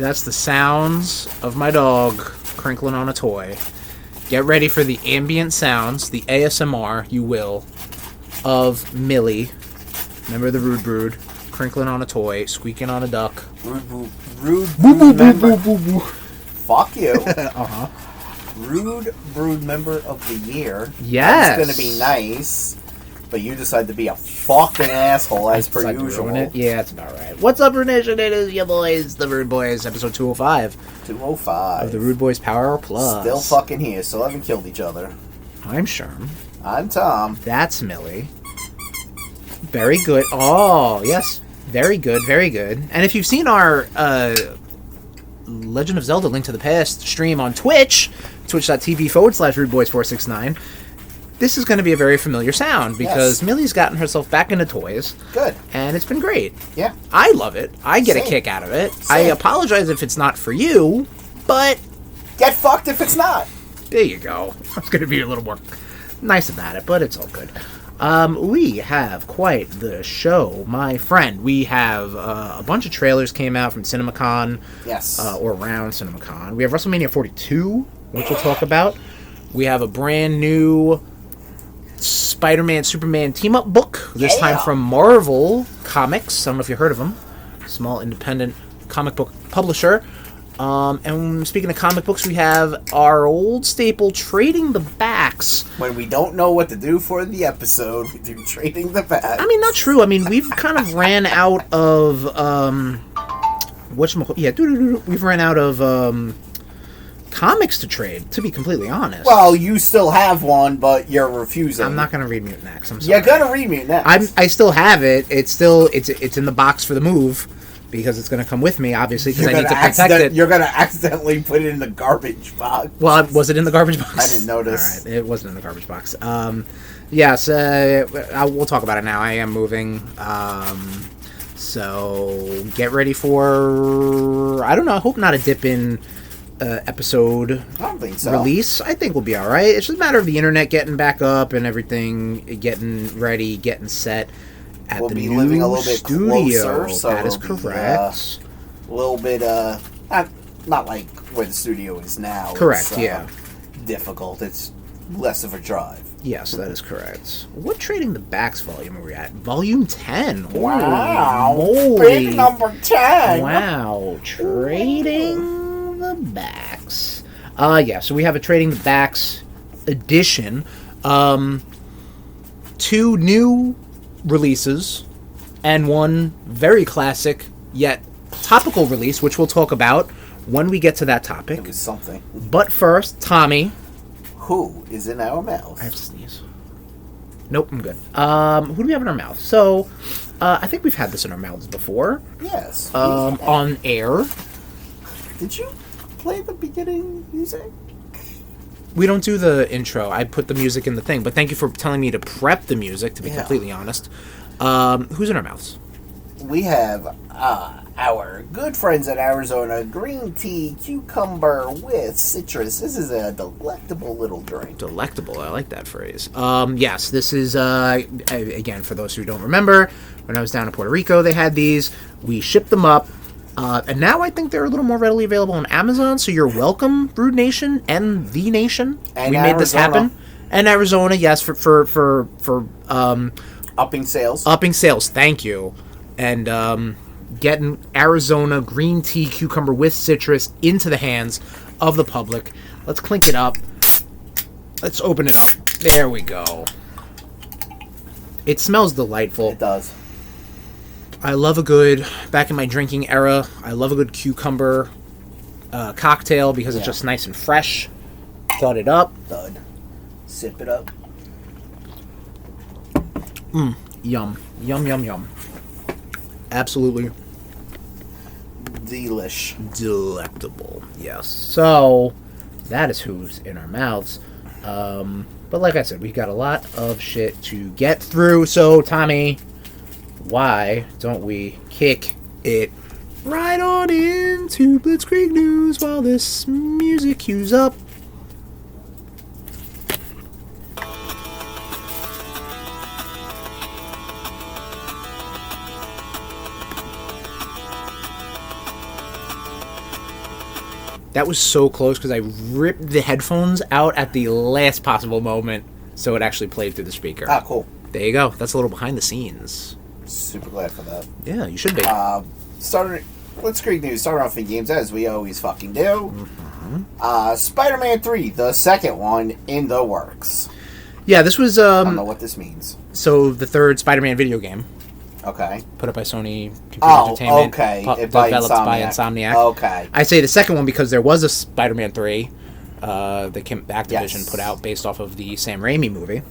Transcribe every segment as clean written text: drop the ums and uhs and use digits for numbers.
That's the sounds of my dog crinkling on a toy. Get ready for the ambient sounds, the ASMR, you will, of Millie. Remember the Rude Brood, crinkling on a toy, squeaking on a duck. Rude Brood member. Fuck you. Uh-huh. Rude Brood member of the year. Yes. That's gonna be nice. But you decide to be a fucking asshole as per usual. Yeah, that's about right. What's up, RudeNation? It is your boys, the RudeBoyz, episode 205. 205. Of the RudeBoyz Power Plus. Still fucking here, still haven't killed each other. I'm Sherm. I'm Tom. That's Millie. Very good. Oh, yes. Very good, very good. And if you've seen our Legend of Zelda Link to the Past stream on Twitch, twitch.tv/RudeBoyz469, this is going to be a very familiar sound because Millie's gotten herself back into toys. Good. And it's been great. Yeah. I love it. I get Same. a kick out of it. Same. I apologize if it's not for you, but... Get fucked if it's not. There you go. I was going to be a little more nice about it, but it's all good. We have quite the show, my friend. We have a bunch of trailers came out from CinemaCon. Yes. Or around CinemaCon. We have WrestleMania 42, which we'll talk about. We have a brand new Spider-Man, Superman team-up book. This time from Marvel Comics. I don't know if you heard of them. Small independent comic book publisher. And speaking of comic books, we have our old staple, Trading the Backs. When we don't know what to do for the episode, we do Trading the Backs. I mean, not true. I mean, we've kind of ran out of, we've ran out of, comics to trade, to be completely honest. Well, you still have one, but you're refusing. I'm not going to read Mutant X. I'm sorry. You're going to read Mutant X. I still have it. It's in the box for the move because it's going to come with me, obviously, because I need to protect it. You're going to accidentally put it in the garbage box. Well, was it in the garbage box? I didn't notice. All right, it wasn't in the garbage box. Yes, we'll talk about it now. I am moving. So get ready for, I don't know, I hope not a dip in episode I don't think so. release. I think we'll be all right. It's just a matter of the internet getting back up and everything getting ready, getting set at we'll the be new living a little bit studio. Closer, so that is correct. A little bit, not like where the studio is now. Correct. It's, difficult. It's less of a drive. Yes, that is correct. What Trading the Backs volume are we at? Volume 10. Wow. Holy Big number 10. Wow. Trading the Backs. So we have a Trading the Backs edition. 2 new releases and 1 very classic yet topical release, which we'll talk about when we get to that topic. It was something. But first, Tommy. Who is in our mouth? I have to sneeze. Nope, I'm good. Who do we have in our mouth? So, I think we've had this in our mouths before. Yes. On air. Did you play the beginning music? We don't do the intro. I put the music in the thing. But thank you for telling me to prep the music, to be completely honest. Who's in our mouths? We have our good friends in Arizona, green tea, cucumber with citrus. This is a delectable little drink. Delectable. I like that phrase. Yes, this is, again, for those who don't remember, when I was down in Puerto Rico, they had these. We shipped them up. And now I think they're a little more readily available on Amazon, so you're welcome, Rude Nation and The Nation. And we made this happen. And Arizona, yes, for upping sales. Upping sales, thank you. And getting Arizona green tea cucumber with citrus into the hands of the public. Let's clink it up. Let's open it up. There we go. It smells delightful. It does. I love a good, back in my drinking era, I love a good cucumber cocktail because it's just nice and fresh. Thud it up. Thud. Sip it up. Yum. Yum, yum, yum. Absolutely. Delish. Delectable. Yes. So, that is who's in our mouths. But like I said, we've got a lot of shit to get through. So, Tommy, why don't we kick it right on into Blitzkrieg News while this music cues up? That was so close because I ripped the headphones out at the last possible moment so it actually played through the speaker. Ah, cool. There you go. That's a little behind the scenes. Super glad for that. Yeah, you should be. Blitzkrieg news. Starting off in games as we always fucking do. Mm-hmm. Spider-Man 3, the second one in the works. Yeah, this was... I don't know what this means. So, the third Spider-Man video game. Okay. Put up by Sony Computer Entertainment. Okay. Developed by Insomniac. Okay. I say the second one because there was a Spider-Man 3 that Activision put out based off of the Sam Raimi movie.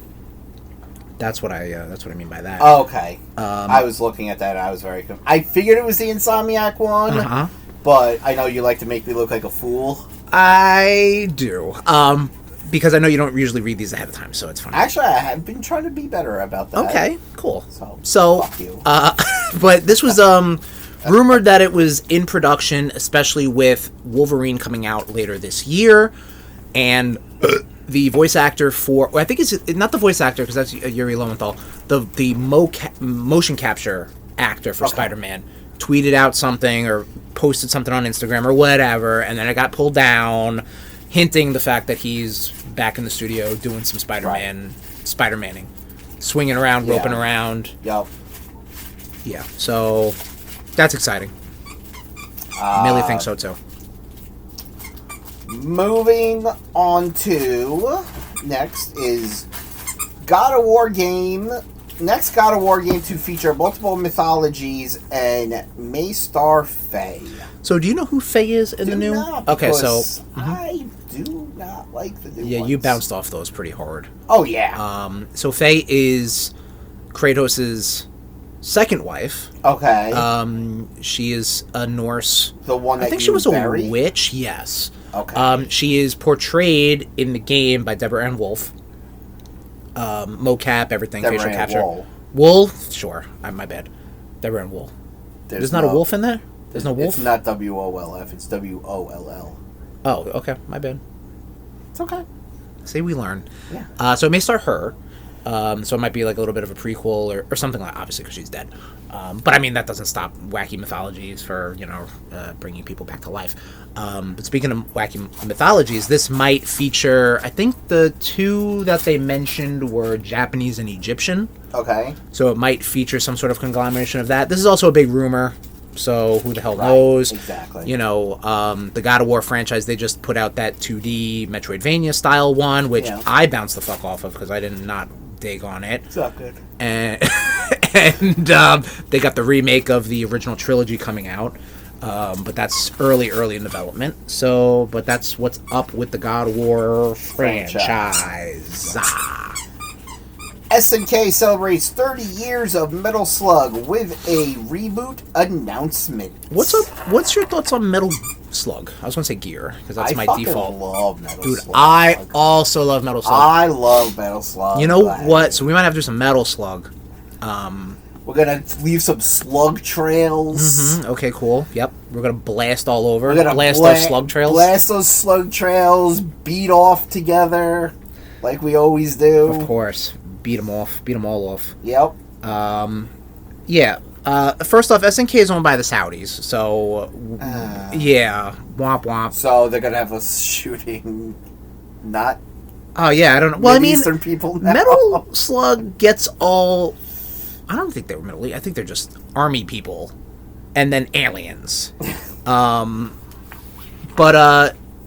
That's what I mean by that. Okay. I was looking at that and I was very confused. I figured it was the Insomniac one, but I know you like to make me look like a fool. I do. Because I know you don't usually read these ahead of time, so it's fine. Actually, I have been trying to be better about that. Okay, cool. So fuck you. But this was rumored that it was in production, especially with Wolverine coming out later this year, and the voice actor for... I think it's not the voice actor, because that's Yuri Lowenthal. The motion capture actor for Spider-Man tweeted out something or posted something on Instagram or whatever, and then it got pulled down, hinting the fact that he's back in the studio doing some Spider-Manning. Swinging around, roping around. Yep. Yeah, so that's exciting. Millie thinks so too. Moving on to next is God of War game. Next God of War game to feature multiple mythologies and may star Faye. So do you know who Faye is in the new? Okay, so I do not like the new ones. Yeah, you bounced off those pretty hard. Oh yeah. So Faye is Kratos' second wife. Okay. She is a Norse. The one that I think she was a witch. Yes. Okay. She is portrayed in the game by Deborah Ann Wolf. Mocap, everything, Deborah facial Ann capture. Wool, sure. My bad. Deborah Ann Wool. There's not a wolf in there? There's no wolf? It's not WOLF, it's WOLL. Oh, okay. My bad. It's okay. See, we learn. Yeah. So it may star her. So it might be like a little bit of a prequel or something like, obviously, because she's dead. But I mean, that doesn't stop wacky mythologies for, bringing people back to life. But speaking of wacky mythologies, this might feature, I think the two that they mentioned were Japanese and Egyptian. Okay. So it might feature some sort of conglomeration of that. This is also a big rumor, so who the hell knows? Exactly. The God of War franchise, they just put out that 2D Metroidvania style one, which I bounced the fuck off of because I did not dig on it. It's not good. And they got the remake of the original trilogy coming out. But that's early in development. So, but that's what's up with the God of War franchise. SNK celebrates 30 years of Metal Slug with a reboot announcement. What's your thoughts on Metal Slug? I was going to say Gear, because that's my default. I love Metal Slug. Dude, I also love Metal Slug. I love Metal Slug. You know what? So we might have to do some Metal Slug. We're going to leave some slug trails. Mm-hmm. Okay, cool. Yep. We're going to blast all over. We're going to blast those slug trails. Blast those slug trails. Beat off together like we always do. Of course. Beat them off. Beat them all off. Yep. Yeah. First off, SNK is owned by the Saudis, so yeah, womp womp. So they're gonna have us shooting, not. Oh yeah, I don't know. Well, I mean, Eastern people now. Metal Slug gets all. I don't think they were Middle East. I think they're just army people, and then aliens. But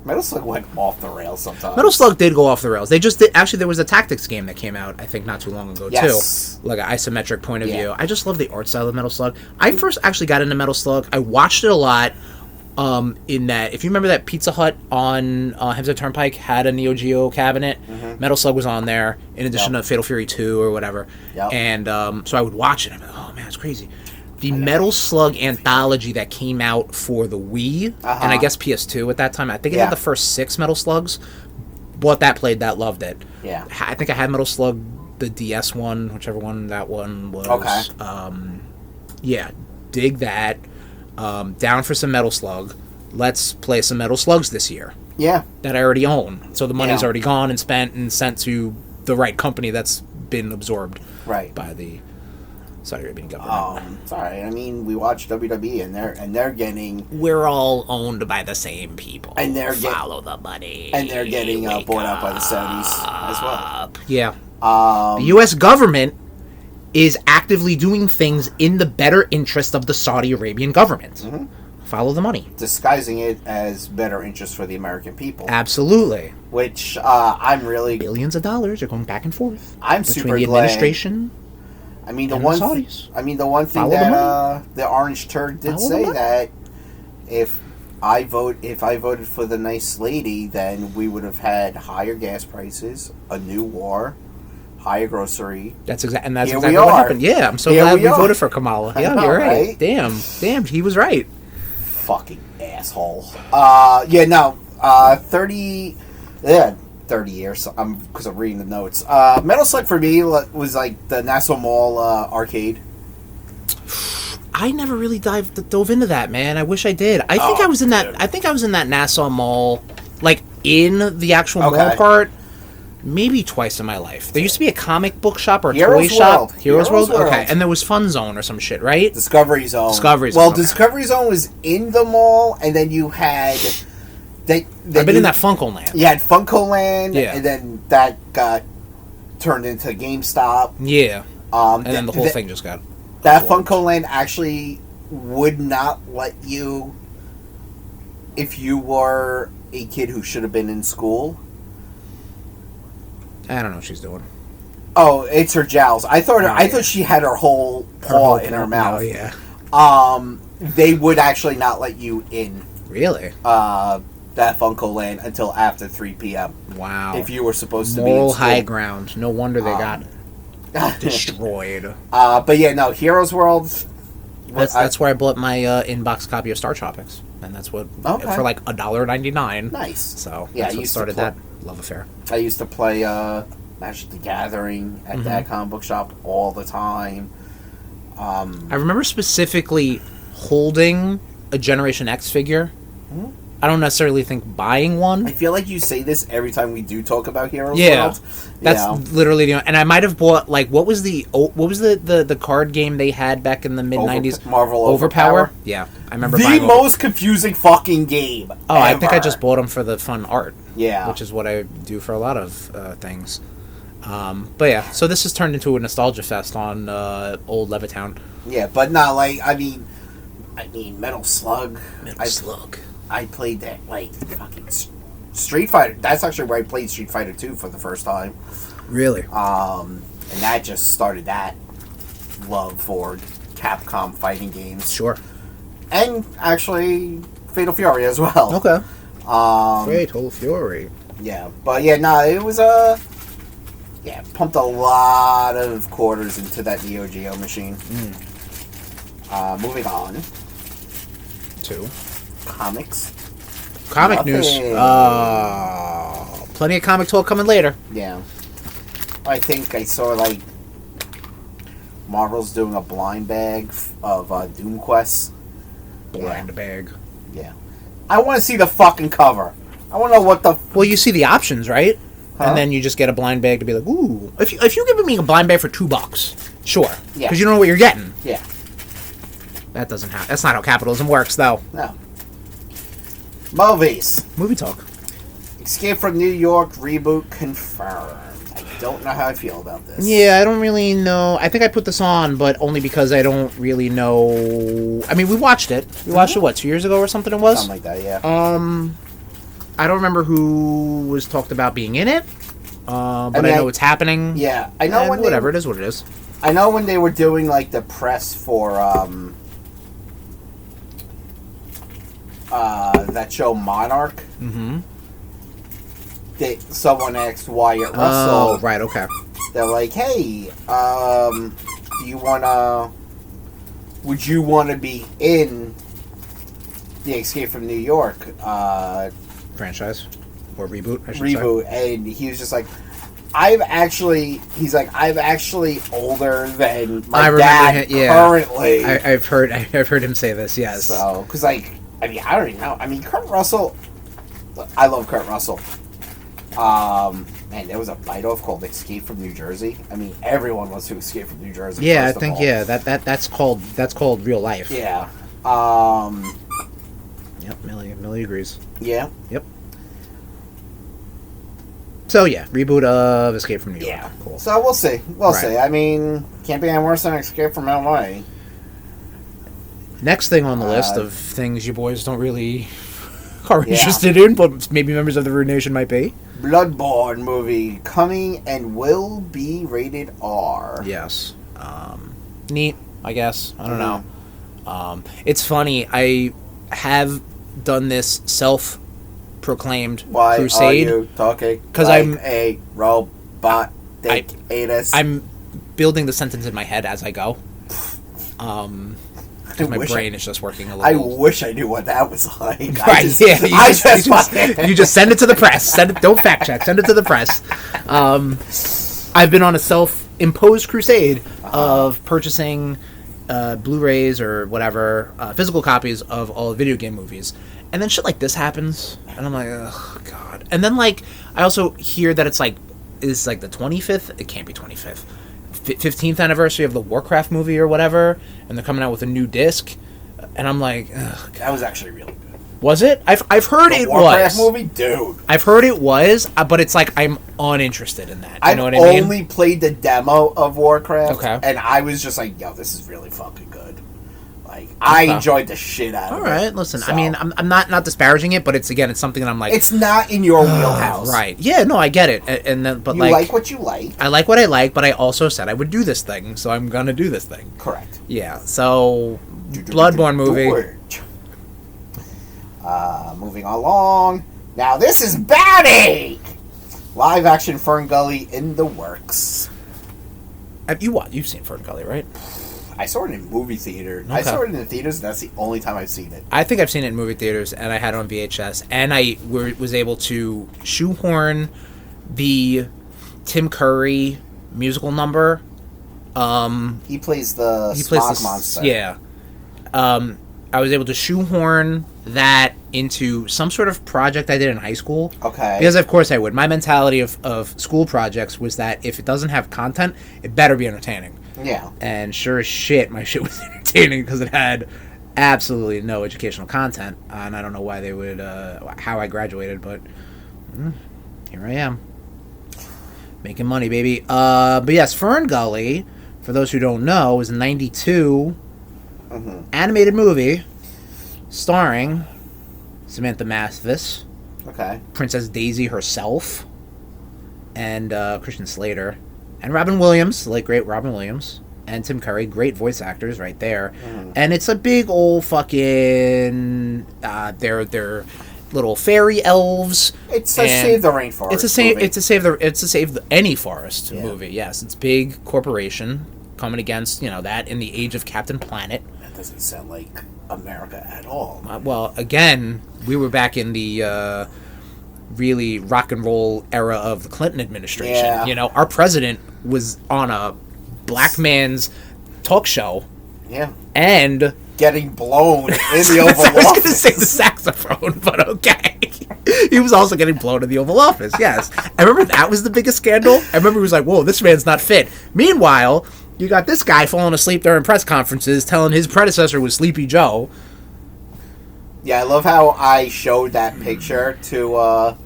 Metal Slug went off the rails sometimes. Metal Slug did go off the rails. They just did. Actually, there was a tactics game that came out, I think, not too long ago, too. Like an isometric point of view. I just love the art style of Metal Slug. I first actually got into Metal Slug. I watched it a lot in that... If you remember that Pizza Hut on Hempstead Turnpike had a Neo Geo cabinet, Metal Slug was on there, in addition to Fatal Fury 2 or whatever. And so I would watch it. I'm like, oh, man, it's crazy. The Metal Slug anthology that came out for the Wii, and I guess PS2 at that time, I think it had the first 6 Metal Slugs. Bought that, played that, loved it. Yeah. I think I had Metal Slug, the DS one, whichever one that one was. Okay. Yeah, dig that. Down for some Metal Slug. Let's play some Metal Slugs this year. Yeah. That I already own. So the money's already gone and spent and sent to the right company that's been absorbed by the Saudi Arabian government. Sorry. I mean, we watch WWE, and they're getting. We're all owned by the same people. And they're follow the money. And they're getting bought out by the Saudis as well. Yeah. The U.S. government is actively doing things in the better interest of the Saudi Arabian government. Mm-hmm. Follow the money. Disguising it as better interest for the American people. Absolutely. Which I'm really... Billions of dollars are going back and forth. I'm between super the glad. Administration I mean, the one thing that the Orange Turd did say that if I voted for the nice lady, then we would have had higher gas prices, a new war, higher grocery. That's exactly what happened. Yeah, I'm so glad we voted for Kamala. Yeah, you're right. Damn, he was right. Fucking asshole. 30 years. Because I'm reading the notes. Metal Slug for me was like the Nassau Mall arcade. I never really dove into that, man. I wish I did. I think I was in that. I think I was in that Nassau Mall, like in the actual mall part, maybe twice in my life. There used to be a comic book shop or a toy shop. Heroes World. Okay, and there was Fun Zone or some shit, right? Discovery Zone. Discovery Zone was in the mall, and then you had. I've been in that Funko Land. You had Funko Land, and then that got turned into GameStop. Yeah. And then the whole thing just got... That Funko Land actually would not let you... If you were a kid who should have been in school... I don't know what she's doing. Oh, it's her jowls. I thought she had her whole paw in her mouth. Oh, yeah. They would actually not let you in. Really? That Funko Land until after 3 p.m. Wow. If you were supposed to be moral in school. high ground. No wonder they got destroyed. But yeah, no, Heroes World. That's where I bought my inbox copy of Star Tropics, and that's what for like $1.99. Nice. So yeah, that's what started that love affair. I used to play Magic the Gathering at that comic book shop all the time. I remember specifically holding a Generation X figure. Mm-hmm. I don't necessarily think buying one. I feel like you say this every time we do talk about Heroes World. That's literally and I might have bought like what was the card game they had back in the mid 90s? Marvel Overpower. Yeah, I remember the most confusing fucking game. Oh, ever. I think I just bought them for the fun art. Yeah, which is what I do for a lot of things. But yeah, so this has turned into a nostalgia fest on old Levittown. Yeah, but not like I mean Metal Slug. I played that, like, fucking Street Fighter. That's actually where I played Street Fighter 2 for the first time. Really? And that just started that love for Capcom fighting games. Sure. And, actually, Fatal Fury as well. Okay. Fatal Fury. Yeah. But, yeah, it was, pumped a lot of quarters into that Neo Geo machine. Moving on. To... Comic news. Plenty of comic talk coming later. Yeah. I think I saw, like, Marvel's doing a blind bag of Doom Quest. Blind bag. Yeah. I want to see the fucking cover. I want to know what the... Well, you see the options, right? Huh? And then you just get a blind bag to be like, ooh. If you're giving me a blind bag for $2, sure. Yeah. Because you don't know what you're getting. Yeah. That doesn't happen. That's not how capitalism works, though. No. Movies. Movie talk. Escape from New York reboot confirmed. I don't know how I feel about this. Yeah, I don't really know. I think I put this on, but only because I don't really know. I mean, we watched it. We watched it, what, 2 years ago or something it was? Something like that, yeah. I don't remember who was talked about being in it, but I know it's happening. Yeah, I know when whatever, it is what it is. I know when they were doing, like, the press for, that show Monarch. Mm-hmm. Someone asked Wyatt Russell. Oh, right, okay. They're like, hey, do you wanna... Would you want to be in the Escape from New York franchise? Or reboot, I should reboot, say. And he was just like, I'm actually older than my dad currently. I've heard him say this, yes. So, because, like, I mean, I don't even know. I mean, Kurt Russell, I love Kurt Russell. Man, there was a bite-off called Escape from New Jersey. I mean, everyone wants to escape from New Jersey. Yeah, I think that's called real life. Yeah. Yep, Millie agrees. Yeah. Yep. So yeah, reboot of Escape from New York. Yeah. Cool. So we'll see. We'll see. I mean, can't be any worse than Escape from LA. Next thing on the list of things you boys don't really are interested in, but maybe members of the RudeNation might be. Bloodborne movie coming and will be rated R. Yes. Neat, I guess. I don't know. It's funny. I have done this self-proclaimed crusade. Why are you talking because like I'm a robot? I'm building the sentence in my head as I go. Because my brain is just working a little. I wish I knew what that was like. Right? You just send it to the press. Don't fact check. Send it to the press. I've been on a self-imposed crusade of purchasing Blu-rays or whatever physical copies of all the video game movies, and then shit like this happens, and I'm like, oh god. And then like I also hear that it's like the 25th. It can't be 25th. 15th anniversary of the Warcraft movie or whatever, and they're coming out with a new disc, and I'm like, ugh. That was actually really good. Was it? I've heard it Warcraft was. movie, dude. I've heard it was, but it's like I'm uninterested in that. You know what I mean? I've only played the demo of Warcraft, and I was just like, yo, this is really fucking good. Like, I enjoyed the shit out of it. All right, listen. So. I mean, I'm not disparaging it, but it's something that I'm like, it's not in your wheelhouse, right? Yeah, no, I get it. And then, but you like what you like. I like what I like, but I also said I would do this thing, so I'm gonna do this thing. Correct. Yeah. So, Bloodborne movie. Moving along. Now this is Batty. Live action Fern Gully in the works. You've seen Fern Gully, right? I saw it in movie theater. Okay. I saw it in the theaters, and that's the only time I've seen it. I think I've seen it in movie theaters, and I had it on VHS, and I was able to shoehorn the Tim Curry musical number. He plays the smog monster. Yeah. I was able to shoehorn that into some sort of project I did in high school. Okay. Because of course I would. My mentality of school projects was that if it doesn't have content, it better be entertaining. Yeah. And sure as shit, my shit was entertaining because it had absolutely no educational content. And I don't know why they would, how I graduated, but here I am. Making money, baby. But yes, Fern Gully, for those who don't know, is a 92 animated movie starring Samantha Mathis, Princess Daisy herself, and Christian Slater, and Robin Williams, the late great Robin Williams, and Tim Curry, great voice actors right there. And it's a big old fucking they're little fairy elves. It's a Save the Rainforest. It's a save any forest movie. Yes, it's big corporation coming against that in the age of Captain Planet. That doesn't sound like America at all. Well, again, we were back in the really rock and roll era of the Clinton administration. Yeah. Our president was on a black man's talk show. Yeah. And getting blown in the Oval Office. I was going to say the saxophone, but okay. He was also getting blown in the Oval Office, yes. I remember that was the biggest scandal. I remember he was like, whoa, this man's not fit. Meanwhile, you got this guy falling asleep during press conferences telling his predecessor was Sleepy Joe. Yeah, I love how I showed that picture to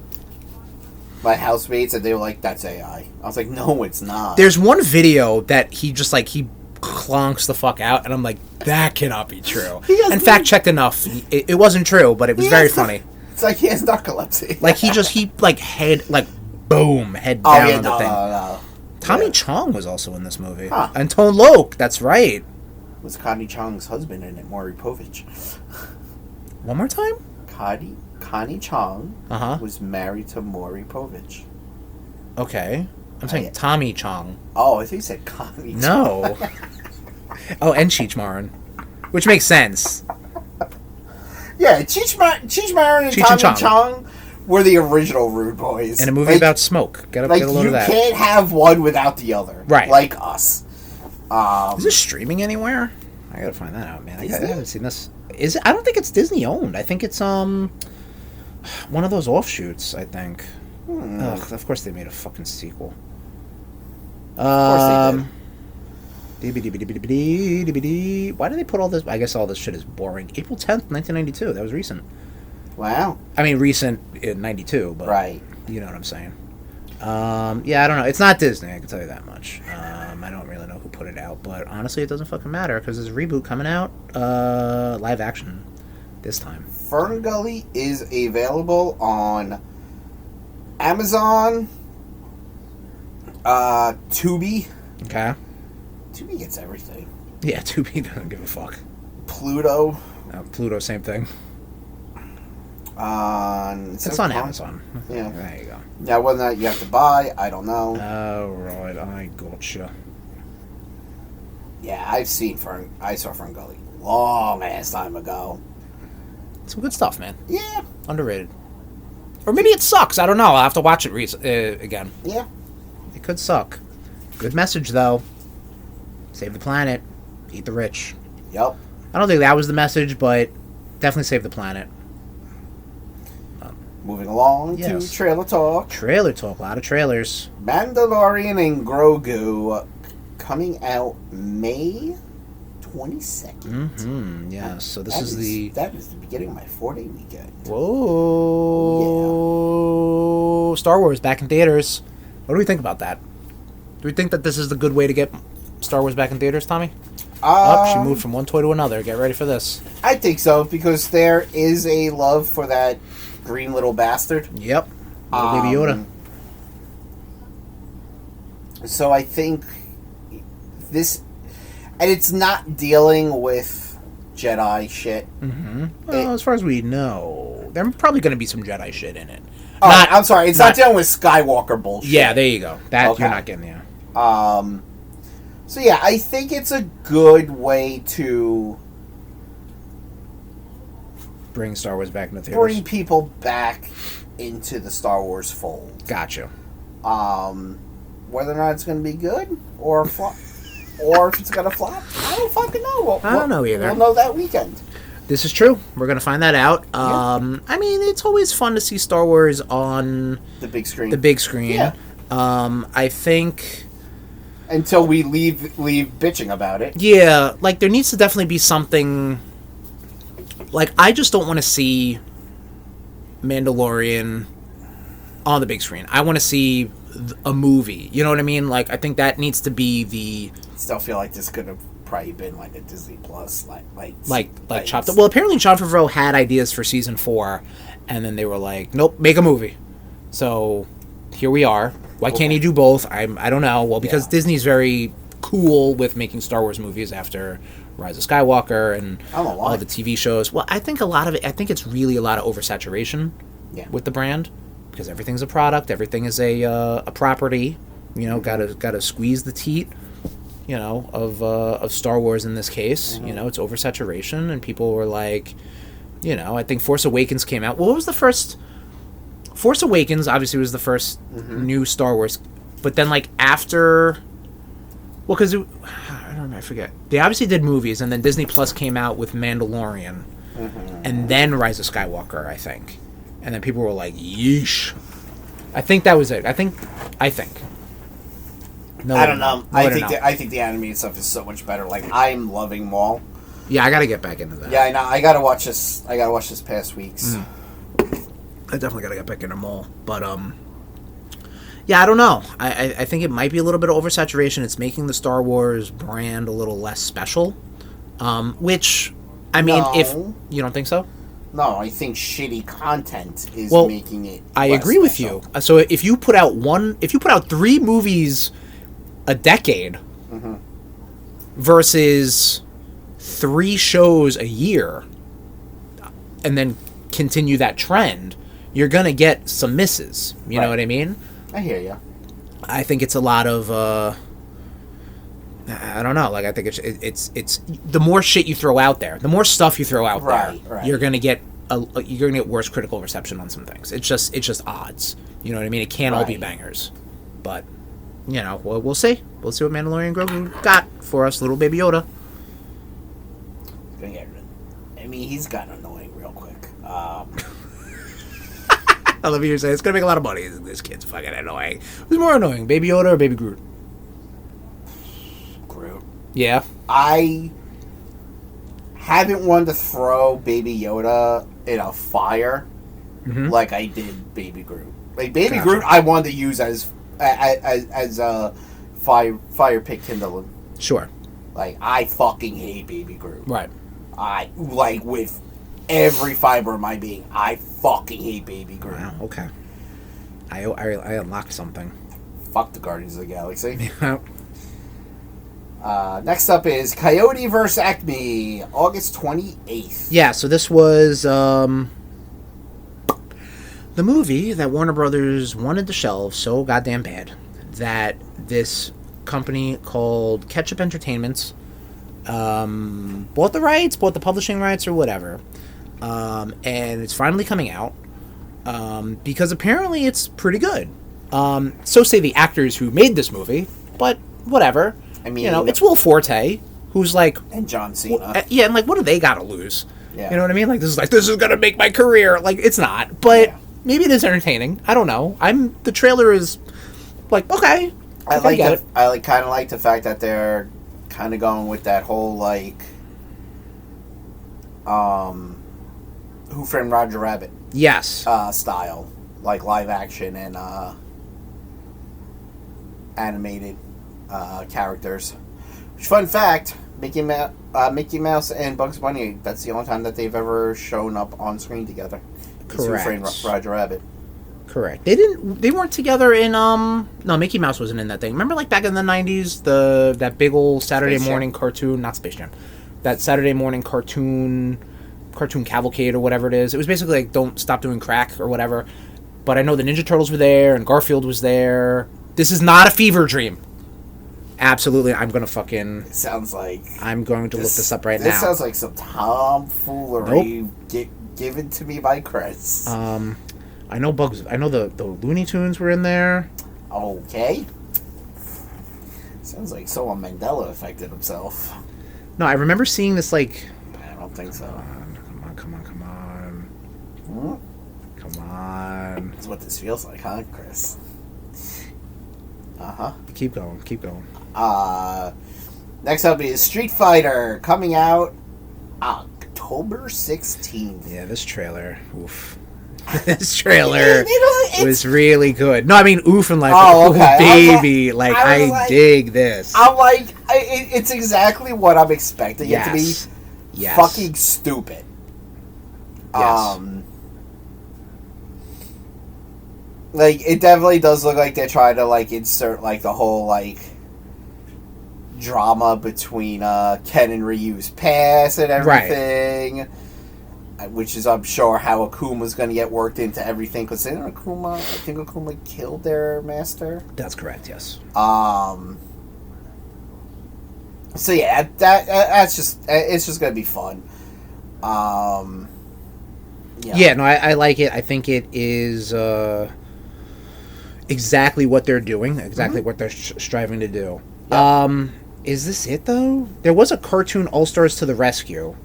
my housemates, and they were like, that's AI. I was like, no, it's not. There's one video that he just, he clonks the fuck out, and I'm like, that cannot be true. And fact-checked enough. It wasn't true, but it was very funny. It's like he has narcolepsy. Boom, head down on the thing. No. Tommy Chong was also in this movie. Huh. And Tone Loc, that's right. Was Connie Chong's husband in it, Maury Povich. One more time? Connie Chong was married to Maury Povich. Okay. I'm saying Tommy Chong. Oh, I think you said Connie Chong. No. Oh, and Cheech Marin. Which makes sense. Yeah, Cheech Marin and Tommy Chong were the original RudeBoyz. And a movie about smoke. Get a load of that. You can't have one without the other. Right. Like us. Is this streaming anywhere? I gotta find that out, man. I haven't seen this. Is it? I don't think it's Disney owned. I think it's one of those offshoots, I think. Ugh, of course they made a fucking sequel. Of course they did. Why do they put all this? I guess all this shit is boring. April 10th, 1992. That was recent. Wow. I mean, recent in 92, but Right. You know what I'm saying. Yeah, I don't know. It's not Disney, I can tell you that much. I don't really know who put it out, but honestly, it doesn't fucking matter because there's a reboot coming out, live action this time. Ferngully is available on Amazon, Tubi. Okay. Tubi gets everything. Yeah, Tubi doesn't give a fuck. Pluto. Pluto, same thing. It's on Amazon. Yeah. There you go. Now, whether or not you have to buy, I don't know. Right, I gotcha. Yeah, I saw Ferngully long ass time ago. Some good stuff, man. Yeah. Underrated. Or maybe it sucks. I don't know. I'll have to watch it again. Yeah. It could suck. Good message, though. Save the planet. Eat the rich. Yep. I don't think that was the message, but definitely save the planet. Moving along Yes. to trailer talk. Trailer talk. A lot of trailers. Mandalorian and Grogu coming out May 22nd. Mm-hmm. Yeah, so That is the beginning of my 4-day weekend. Whoa. Star Wars back in theaters. What do we think about that? Do we think that this is the good way to get Star Wars back in theaters, Tommy? She moved from one toy to another. Get ready for this. I think so, because there is a love for that green little bastard. Yep. Little Baby Yoda. So I think this... And it's not dealing with Jedi shit. Mm-hmm. Well, as far as we know, there's probably going to be some Jedi shit in it. I'm sorry. It's not dealing with Skywalker bullshit. Yeah, there you go. That Okay. you're not getting, yeah. So yeah, I think it's a good way to Bring Star Wars back into theaters. bring people back into the Star Wars fold. Gotcha. Whether or not it's going to be good or flop, or if it's going to flop, I don't fucking know. I don't know either. We'll know that weekend. This is true. We're going to find that out. I mean, it's always fun to see Star Wars on The big screen. Yeah. I think... Until we leave bitching about it. Yeah, like, there needs to definitely be something... Like, I just don't want to see Mandalorian on the big screen. I want to see a movie. You know what I mean? Like, I think that needs to be the... Still feel like this could have probably been like a Disney Plus, like chopped up. Well, apparently Jon Favreau had ideas for season 4, and then they were like, "Nope, make a movie." So here we are. Why can't he do both? I don't know. Well, because Disney's very cool with making Star Wars movies after Rise of Skywalker and all the TV shows. Well, I think a lot of it. I think it's really a lot of oversaturation with the brand, because everything's a product, everything is a property. You know, gotta squeeze the teat. You know, of Star Wars in this case. Mm-hmm. You know, it's oversaturation, and people were like, you know, I think Force Awakens came out. Well, what was the first? Force Awakens obviously was the first new Star Wars, but then like after, well, because I don't know, I forget. They obviously did movies, and then Disney Plus came out with Mandalorian, and then Rise of Skywalker, I think, and then people were like, yeesh. I think that was it. I think. No, I don't know. I think the animated stuff is so much better. Like, I'm loving Maul. Yeah, I got to get back into that. Yeah, I know. I gotta watch this past weeks. I definitely got to get back into Maul. But yeah, I don't know. I think it might be a little bit of oversaturation. It's making the Star Wars brand a little less special. Which, I mean, if you don't think so. No, I think shitty content is making it. I agree with you. So if you put out 3 movies a decade versus 3 shows a year, and then continue that trend, you're gonna get some misses. You know what I mean? I hear you. I think it's a lot of I don't know. Like, I think it's the more shit you throw out there, the more stuff you throw out there, you're gonna get worse critical reception on some things. It's just odds. You know what I mean? It can't all be bangers, but. You know, we'll see. We'll see what Mandalorian Grogu got for us, little Baby Yoda. I mean, he's gotten annoying real quick. I love you saying it's gonna make a lot of money. This kid's fucking annoying. Who's more annoying, Baby Yoda or Baby Groot? Groot. Yeah. I haven't wanted to throw Baby Yoda in a fire like I did Baby Groot. Like Baby Groot, I wanted to use as a fire pit kindling. Sure. Like I fucking hate Baby Groot. Right. I like with every fiber of my being. I fucking hate Baby Groot. Wow. Okay. I unlocked something. Fuck the Guardians of the Galaxy. Yeah. Next up is Coyote vs. Acme, August 28th. Yeah, so this was the movie that Warner Brothers wanted to shelve so goddamn bad that this company called Ketchup Entertainments bought the rights, bought the publishing rights or whatever. And it's finally coming out because apparently it's pretty good. So say the actors who made this movie, but whatever. I mean, it's Will Forte, who's like... And John Cena. Yeah, and like, what do they got to lose? Yeah. You know what I mean? Like, this is going to make my career. Like, it's not. But maybe it is entertaining. I don't know. The trailer is like, okay. I kind of like the fact that they're kind of going with that whole, like, Who Framed Roger Rabbit? Yes. Style. Like, live action and, animated characters. Which, fun fact, Mickey Mouse and Bugs Bunny, that's the only time that they've ever shown up on screen together. Correct. Who Framed Roger Rabbit. Correct. They weren't together in no, Mickey Mouse wasn't in that thing. Remember like back in the 90s, that big old Saturday morning cartoon, not Space Jam. That Saturday morning cartoon cavalcade or whatever it is. It was basically like Don't Stop Doing Crack or whatever. But I know the Ninja Turtles were there and Garfield was there. This is not a fever dream. Absolutely, I'm going to fucking... It sounds like... I'm going to look this up right now. This sounds like some tomfoolery given to me by Chris. I know the Looney Tunes were in there. Okay. Sounds like someone Mandela affected himself. No, I remember seeing this like... I don't think so. Come on. Hmm? Come on. That's what this feels like, huh, Chris? Uh-huh. Keep going. Next up is Street Fighter, coming out October 16th. Yeah, this trailer. Oof. This trailer was really good. No, I mean, oof and like, baby. I dig this. I'm like, it's exactly what I'm expecting it to be. Yes. Fucking stupid. Yes. Like, it definitely does look like they're trying to, like, insert, like, the whole, like, drama between Ken and Ryu's past and everything. Right. Which is, I'm sure, how Akuma's going to get worked into everything. Because I think Akuma killed their master. That's correct, yes. So, yeah, that's just... It's just going to be fun. Yeah, no, I like it. I think it is... exactly what they're doing, exactly what they're striving to do. Yep. Is this it, though? There was a cartoon, All-Stars to the Rescue.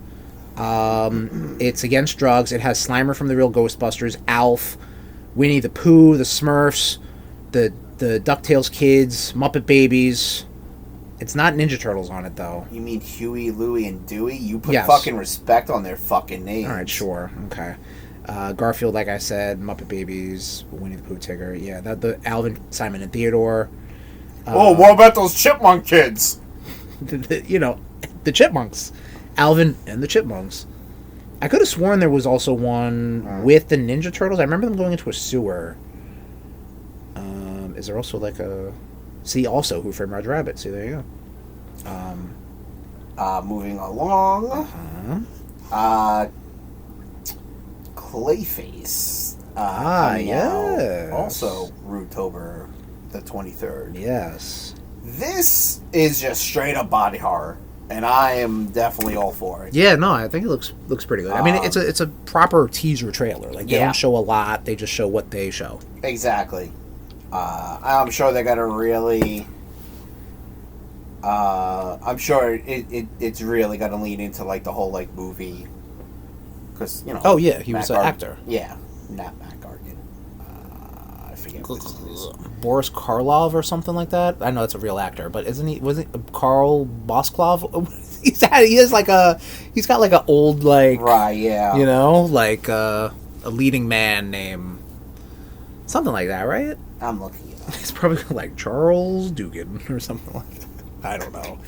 It's against drugs. It has Slimer from the Real Ghostbusters, Alf, Winnie the Pooh, the Smurfs, the DuckTales kids, Muppet Babies. It's not Ninja Turtles on it, though. You mean Huey, Louie, and Dewey? You put fucking respect on their fucking names. All right, sure. Okay. Garfield, like I said, Muppet Babies, Winnie the Pooh, Tigger. Yeah, the Alvin, Simon, and Theodore. What about those Chipmunk kids? The Chipmunks. Alvin and the Chipmunks. I could have sworn there was also one with the Ninja Turtles. I remember them going into a sewer. Is there also like a... See, also Who Framed Roger Rabbit. See, there you go. Moving along. Clayface. Yes. Also, Rudetober the 23rd. Yes. This is just straight up body horror, and I am definitely all for it. Yeah, no, I think it looks pretty good. I mean, it's a proper teaser trailer. Like, they don't show a lot; they just show what they show. Exactly. I'm sure they're gonna really. I'm sure it's really gonna lean into like the whole movie. Because Oh yeah, he was an actor. Yeah, not Matt Gargan. Boris Karloff or something like that. I know that's a real actor, but wasn't Karl Bosklov? He's got like a old like right, yeah, you know, like a leading man name, something like that, right? I'm looking it up. It's probably like Charles Dugan or something like that. I don't know.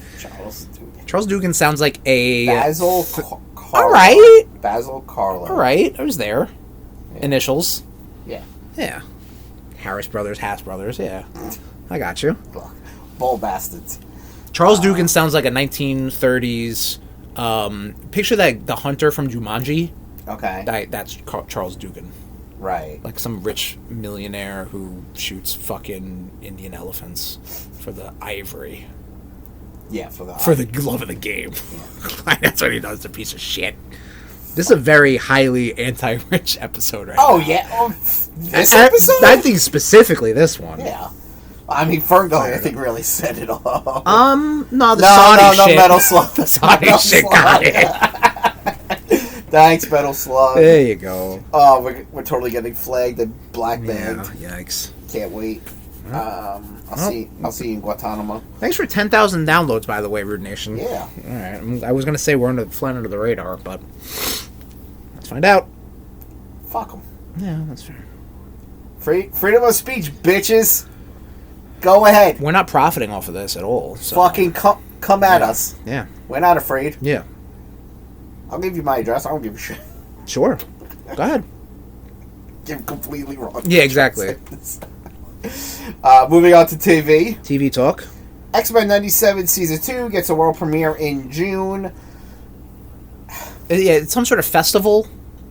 Charles Dugan sounds like a Basil. All right. Basil Karloff. All right, I was there. Yeah. Initials. Yeah. Harris Brothers, Haas Brothers. Yeah, I got you. Bull bastards. Charles Dugan sounds like a 1930s. Picture that the hunter from Jumanji. Okay. That's Charles Dugan. Right. Like some rich millionaire who shoots fucking Indian elephants for the ivory. Yeah, for the love of the game. Yeah. That's what he does. A piece of shit. This is a very highly anti-rich episode right now. Yeah. This episode? I think specifically this one. Yeah. I mean, Fergo, I think, really set it off. No, Saudi shit. Metal Slug. The Saudi shit got it. Thanks, Metal Slug. There you go. Oh, we're totally getting flagged and black banned. Yeah, yikes. Can't wait. I'll see you in Guantanamo. Thanks for 10,000 downloads, by the way, RudeNation. Yeah. All right. I was gonna say we're flying under the radar, but let's find out. Fuck them. Yeah, that's fair. Freedom of speech, bitches. Go ahead. We're not profiting off of this at all. So. Fucking come at us. Yeah. We're not afraid. Yeah. I'll give you my address. I don't give a shit. Sure. Go ahead. Give completely wrong. Yeah, exactly. Moving on to TV. TV talk. X-Men 97 Season 2 gets a world premiere in June. Yeah, it's some sort of festival.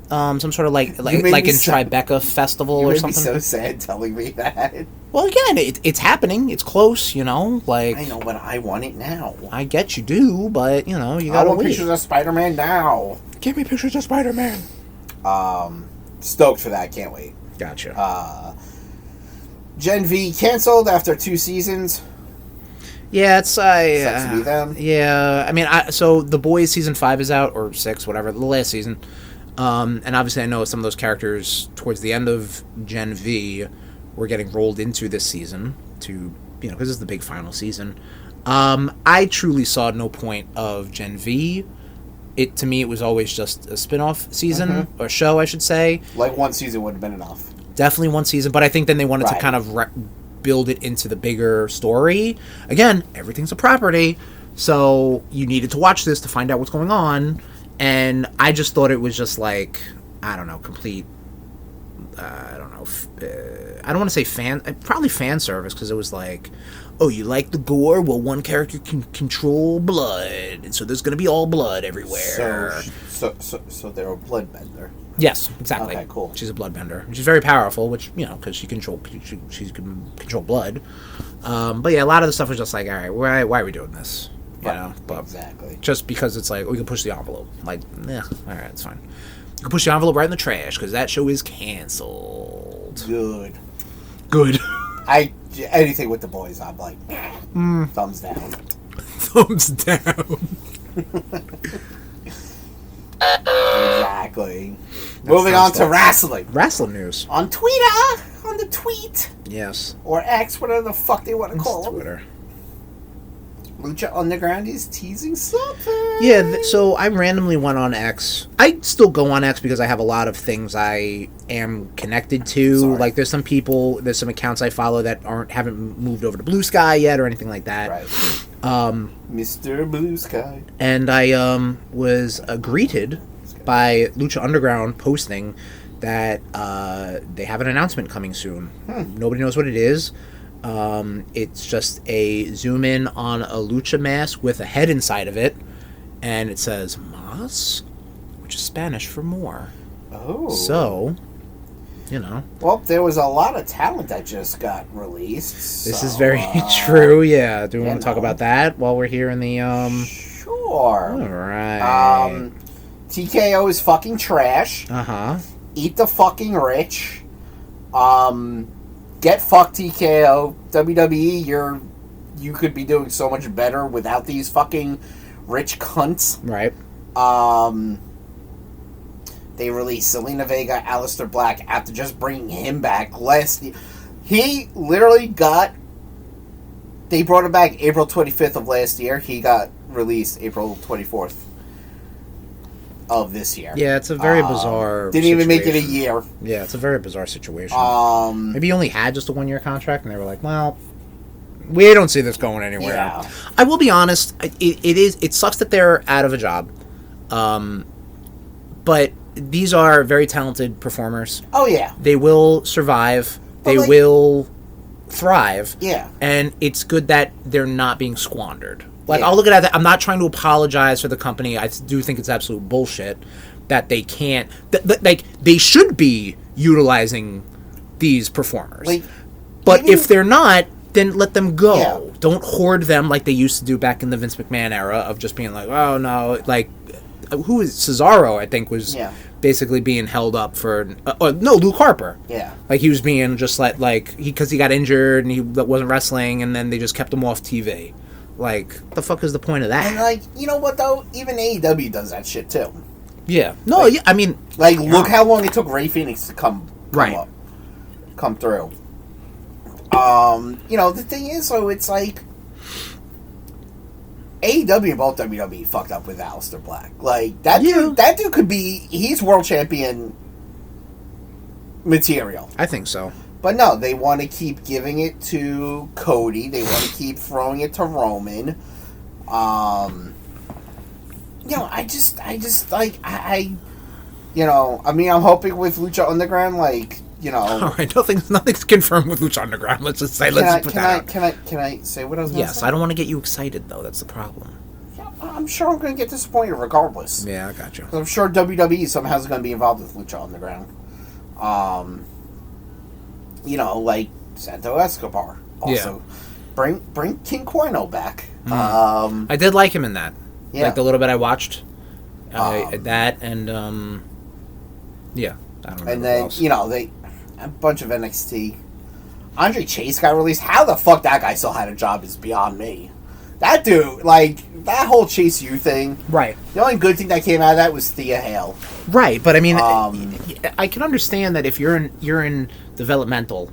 Some sort of like in Tribeca festival or something. You made me so sad telling me that. Well, again, it's happening. It's close, you know. Like I know, but I want it now. I get you do, but you know you gotta I want wait. pictures of Spider-Man now. Give me pictures of Spider-Man. Stoked for that. Can't wait. Gotcha. Gen V canceled after 2 seasons. Yeah, it's Sucks to be them. Yeah, I mean, so the Boyz season 5 is out, or 6, whatever, the last season. And obviously I know some of those characters towards the end of Gen V were getting rolled into this season to, because this is the big final season. I truly saw no point of Gen V. To me, it was always just a spin-off season, or show, I should say. Like one season would have been enough. Definitely one season, but I think then they wanted to kind of build it into the bigger story. Again, everything's a property, so you needed to watch this to find out what's going on. And I just thought it was just like, I don't know, complete, I don't know, I don't want to say probably fan service, because it was like, oh, you like the gore? Well, one character can control blood, and so there's going to be all blood everywhere. So they're a bloodbender. Yes, exactly. Okay, cool. She's a bloodbender. She's very powerful, which, because she can control blood. But yeah, a lot of the stuff was just like, all right, why are we doing this? But exactly. Just because it's like, we can push the envelope. Like, all right, it's fine. You can push the envelope right in the trash, because that show is canceled. Good. Anything with the boys, I'm like, thumbs down. Thumbs down. Exactly. Moving on to wrestling. Wrestling news. On Twitter. On the tweet. Yes. Or X, whatever the fuck they want to call it. Twitter. Lucha Underground is teasing something. Yeah, so I randomly went on X. I still go on X because I have a lot of things I am connected to. Sorry. Like, there's some accounts I follow that haven't moved over to Blue Sky yet or anything like that. Right. Mr. Blue Sky. And I was greeted by Lucha Underground posting that they have an announcement coming soon. Nobody knows what it is. It's just a zoom in on a lucha mask with a head inside of it, and it says "Mas," which is Spanish for more. Oh. So, Well, there was a lot of talent that just got released. This is very true, yeah. Do we want to talk about that while we're here in the, Sure. Alright. TKO is fucking trash. Uh-huh. Eat the fucking rich. Get fucked, TKO. WWE, you could be doing so much better without these fucking rich cunts. Right. They released Selena Vega, Aleister Black after just bringing him back. He literally got... They brought him back April 25th of last year. He got released April 24th of this year. Yeah, it's a very bizarre Didn't even make it a year. Yeah, it's a very bizarre situation. Maybe he only had just a 1-year contract, and they were like, well, we don't see this going anywhere. Yeah. I will be honest, it sucks that they're out of a job. But these are very talented performers. Oh, yeah. They will survive. They will thrive. Yeah. And it's good that they're not being squandered. Like, Yeah. I'll look at that. I'm not trying to apologize for the company. I do think it's absolute bullshit that they can't... like, they should be utilizing these performers. Like, but if they're not, then let them go. Yeah. Don't hoard them like they used to do back in the Vince McMahon era of just being like, oh, no, like... Who is Cesaro? I think was basically being held up for. No, Luke Harper. Yeah, like he was being just like because he got injured and he wasn't wrestling, and then they just kept him off TV. Like, the fuck is the point of that? And like, you know what though? Even AEW does that shit too. Yeah. No. Like, yeah. I mean, like, look how long it took Rey Fenix to come through. You know, the thing is, though, it's like. AEW and both WWE fucked up with Aleister Black. Like, that dude could be... He's world champion material. I think so. But no, they want to keep giving it to Cody. They want to keep throwing it to Roman. You know, I just, like, you know, I mean, I'm hoping with Lucha Underground, like, you know... All right, nothing's confirmed with Lucha Underground. Let's just say, Can I say what I was going to say? Yes, I don't want to get you excited, though. That's the problem. Yeah, I'm sure I'm going to get disappointed regardless. Yeah, I got you. I'm sure WWE somehow is going to be involved with Lucha Underground. You know, like Santo Escobar. Also, bring King Cuerno back. I did like him in that. Yeah. Like the little bit I watched. That and yeah. I don't know. And then you know a bunch of NXT. Andre Chase got released. How the fuck that guy still had a job is beyond me. That dude, like, that whole Chase U thing. Right. The only good thing that came out of that was Thea Hale. Right, but I mean, I can understand that if you're in developmental.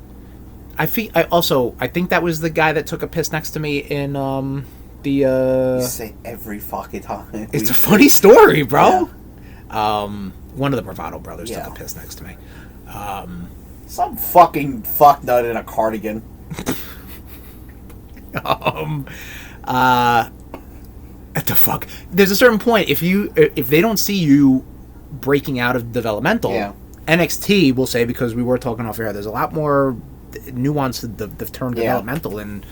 I think that was the guy that took a piss next to me in the. You say every fucking time. It's a funny story, bro. Yeah. One of the Bravado brothers took a piss next to me. Some fucking fucknut in a cardigan. What the fuck? There's a certain point if they don't see you breaking out of developmental, NXT will say, because we were talking off air, there's a lot more nuance to the term developmental in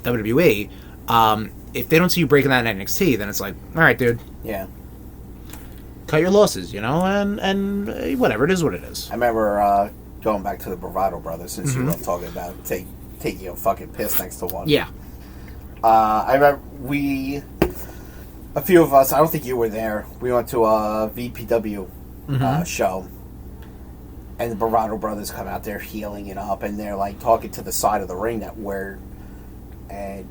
WWE. If they don't see you breaking that in NXT, then it's like, all right, dude. Yeah. Cut your losses, you know, and whatever, it is what it is. I remember going back to the Bravado brothers, since you were talking about taking a fucking piss next to one. Yeah. I remember a few of us, I don't think you were there, we went to a VPW show, and the Bravado brothers come out there healing it up, and they're like talking to the side of the ring and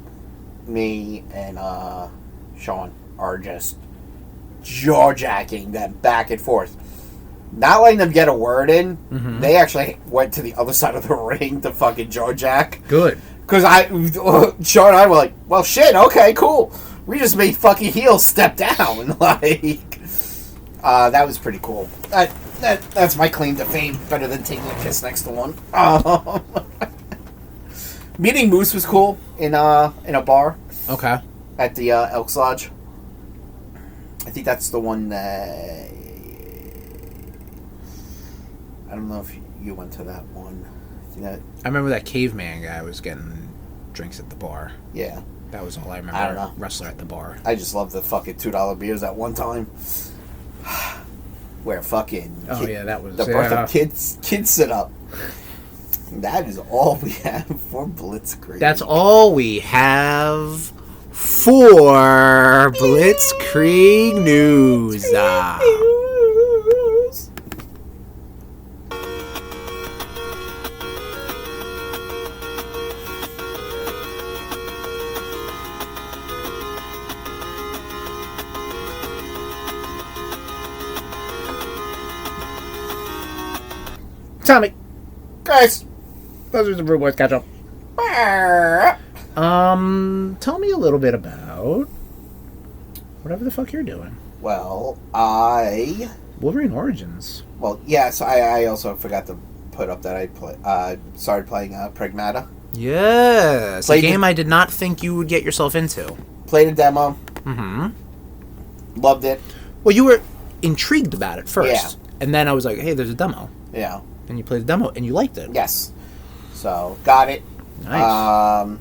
me and Sean are just jaw-jacking them back and forth. Not letting them get a word in. They actually went to the other side of the ring to fucking jaw-jack. Good. Because Sean and I were like, well, shit, okay, cool. We just made fucking heels step down. Like, that was pretty cool. That's my claim to fame. Better than taking a piss next to one. Meeting Moose was cool in a bar. Okay. At the Elks Lodge. I think that's the one that... I don't know if you went to that one. I remember that caveman guy was getting drinks at the bar. Yeah. That was all I remember. I don't know. Wrestler at the bar. I just loved the fucking $2 beers at one time. Where fucking... that was... The birth of kids sit up. That is all we have for Blitzkrieg. That's all we have for Blitzkrieg News. Tommy, guys, Those are some RudeBoyz catch up. Tell me a little bit about whatever the fuck you're doing. Well, Wolverine Origins. Well, yes, I also forgot to put up that I started playing Pragmata. Yes, a game I did not think you would get yourself into. Played a demo. Mm-hmm. Loved it. Well, you were intrigued about it first. Yeah. And then I was like, hey, there's a demo. Yeah. And you played the demo, and you liked it. Yes. So, got it. Nice.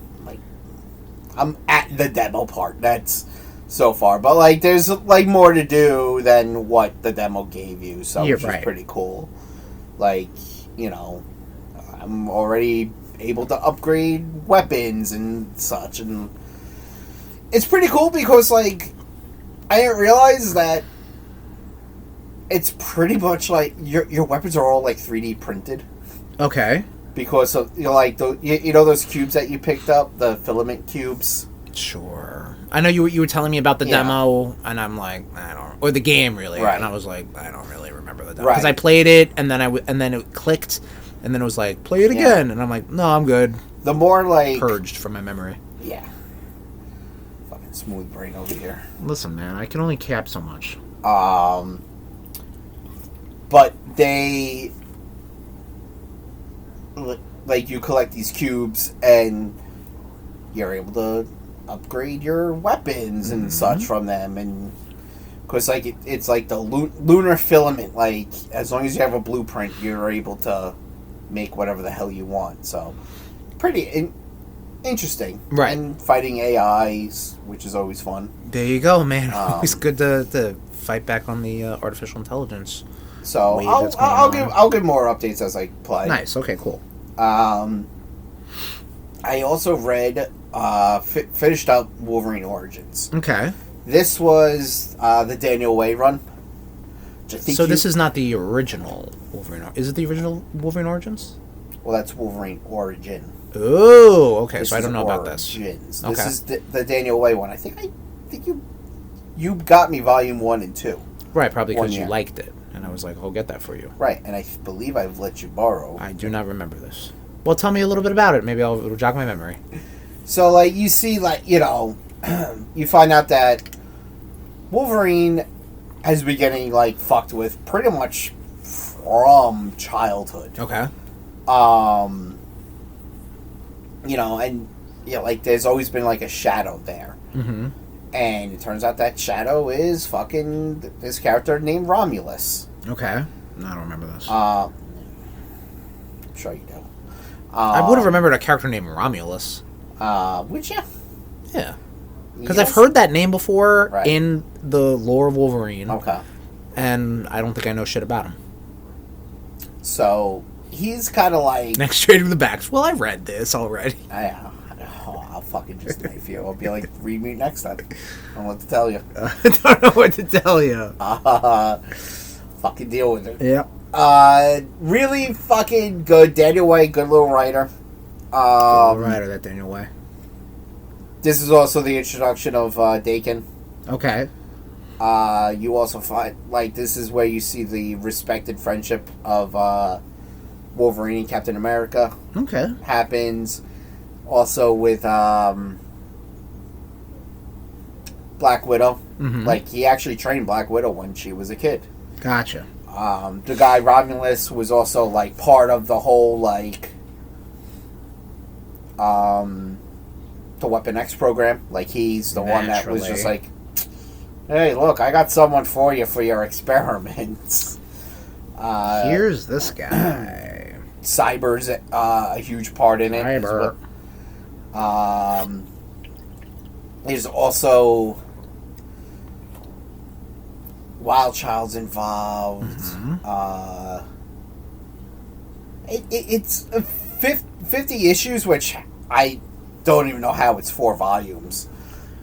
I'm at the demo part. That's so far. But, like, there's, like, more to do than what the demo gave you. So, which is pretty cool. Like, you know, I'm already able to upgrade weapons and such. And it's pretty cool because, like, I didn't realize that it's pretty much like your weapons are all, like, 3D printed. Okay. Because of, you know, like, you know those cubes that you picked up? The filament cubes? Sure. I know you were telling me about the demo, and I'm like, I don't... Or the game, really. Right. And I was like, I don't really remember the demo. Because I played it, and then it clicked, and then it was like, play it again. And I'm like, no, I'm good. The more, like... Purged from my memory. Yeah. Fucking smooth brain over here. Listen, man, I can only cap so much. But they... Like, you collect these cubes, and you're able to upgrade your weapons and such from them, and... Because, like, it's like the lunar filament, like, as long as you have a blueprint, you're able to make whatever the hell you want, so... Pretty interesting. Right. And fighting AIs, which is always fun. There you go, man. It's good to fight back on the artificial intelligence. So I'll give more updates as I play. Nice. Okay. Cool. I also read finished up Wolverine Origins. Okay. This was the Daniel Way run. So this is not the original Wolverine. Is it the original Wolverine Origins? Well, that's Wolverine Origin. Oh, okay. So I don't know about this. This Okay. is the Daniel Way one. I think you got me volume 1 and 2. Right, probably because you liked it. And I was like, I'll get that for you. Right, and I believe I've let you borrow. I do not remember this. Well, tell me a little bit about it. Maybe it'll jog my memory. So, like, you see, like, you know, you find out that Wolverine has been getting, like, fucked with pretty much from childhood. Okay. You know, and, you know, like, there's always been, like, a shadow there. Mm-hmm. And it turns out that shadow is fucking this character named Romulus. Okay. No, I don't remember this. I'm sure you do. I would have remembered a character named Romulus. Would you? Yeah. Because I've heard that name before in the lore of Wolverine. Okay. And I don't think I know shit about him. So, he's kind of like... Next straight to the backs. Well, I read this already. I'll fucking just knife you. I'll be like, read me next time. I don't know what to tell you. I don't know what to tell you. Fucking deal with it. Yep. Really fucking good. Daniel Way, good little writer. Good little writer, that Daniel Way. This is also the introduction of Dakin. Okay. You also find, like, this is where you see the respected friendship of Wolverine and Captain America. Okay. Happens. Also with Black Widow. Mm-hmm. Like, he actually trained Black Widow when she was a kid. Gotcha. The guy Romulus was also, like, part of the whole, like, the Weapon X program. Like, he's the one that was just like, hey, look, I got someone for you for your experiments. Here's this guy. Cyber's a huge part in it. Cyber. There's also Wild Child's involved. Mm-hmm. It's 50 issues, which I don't even know how it's 4 volumes.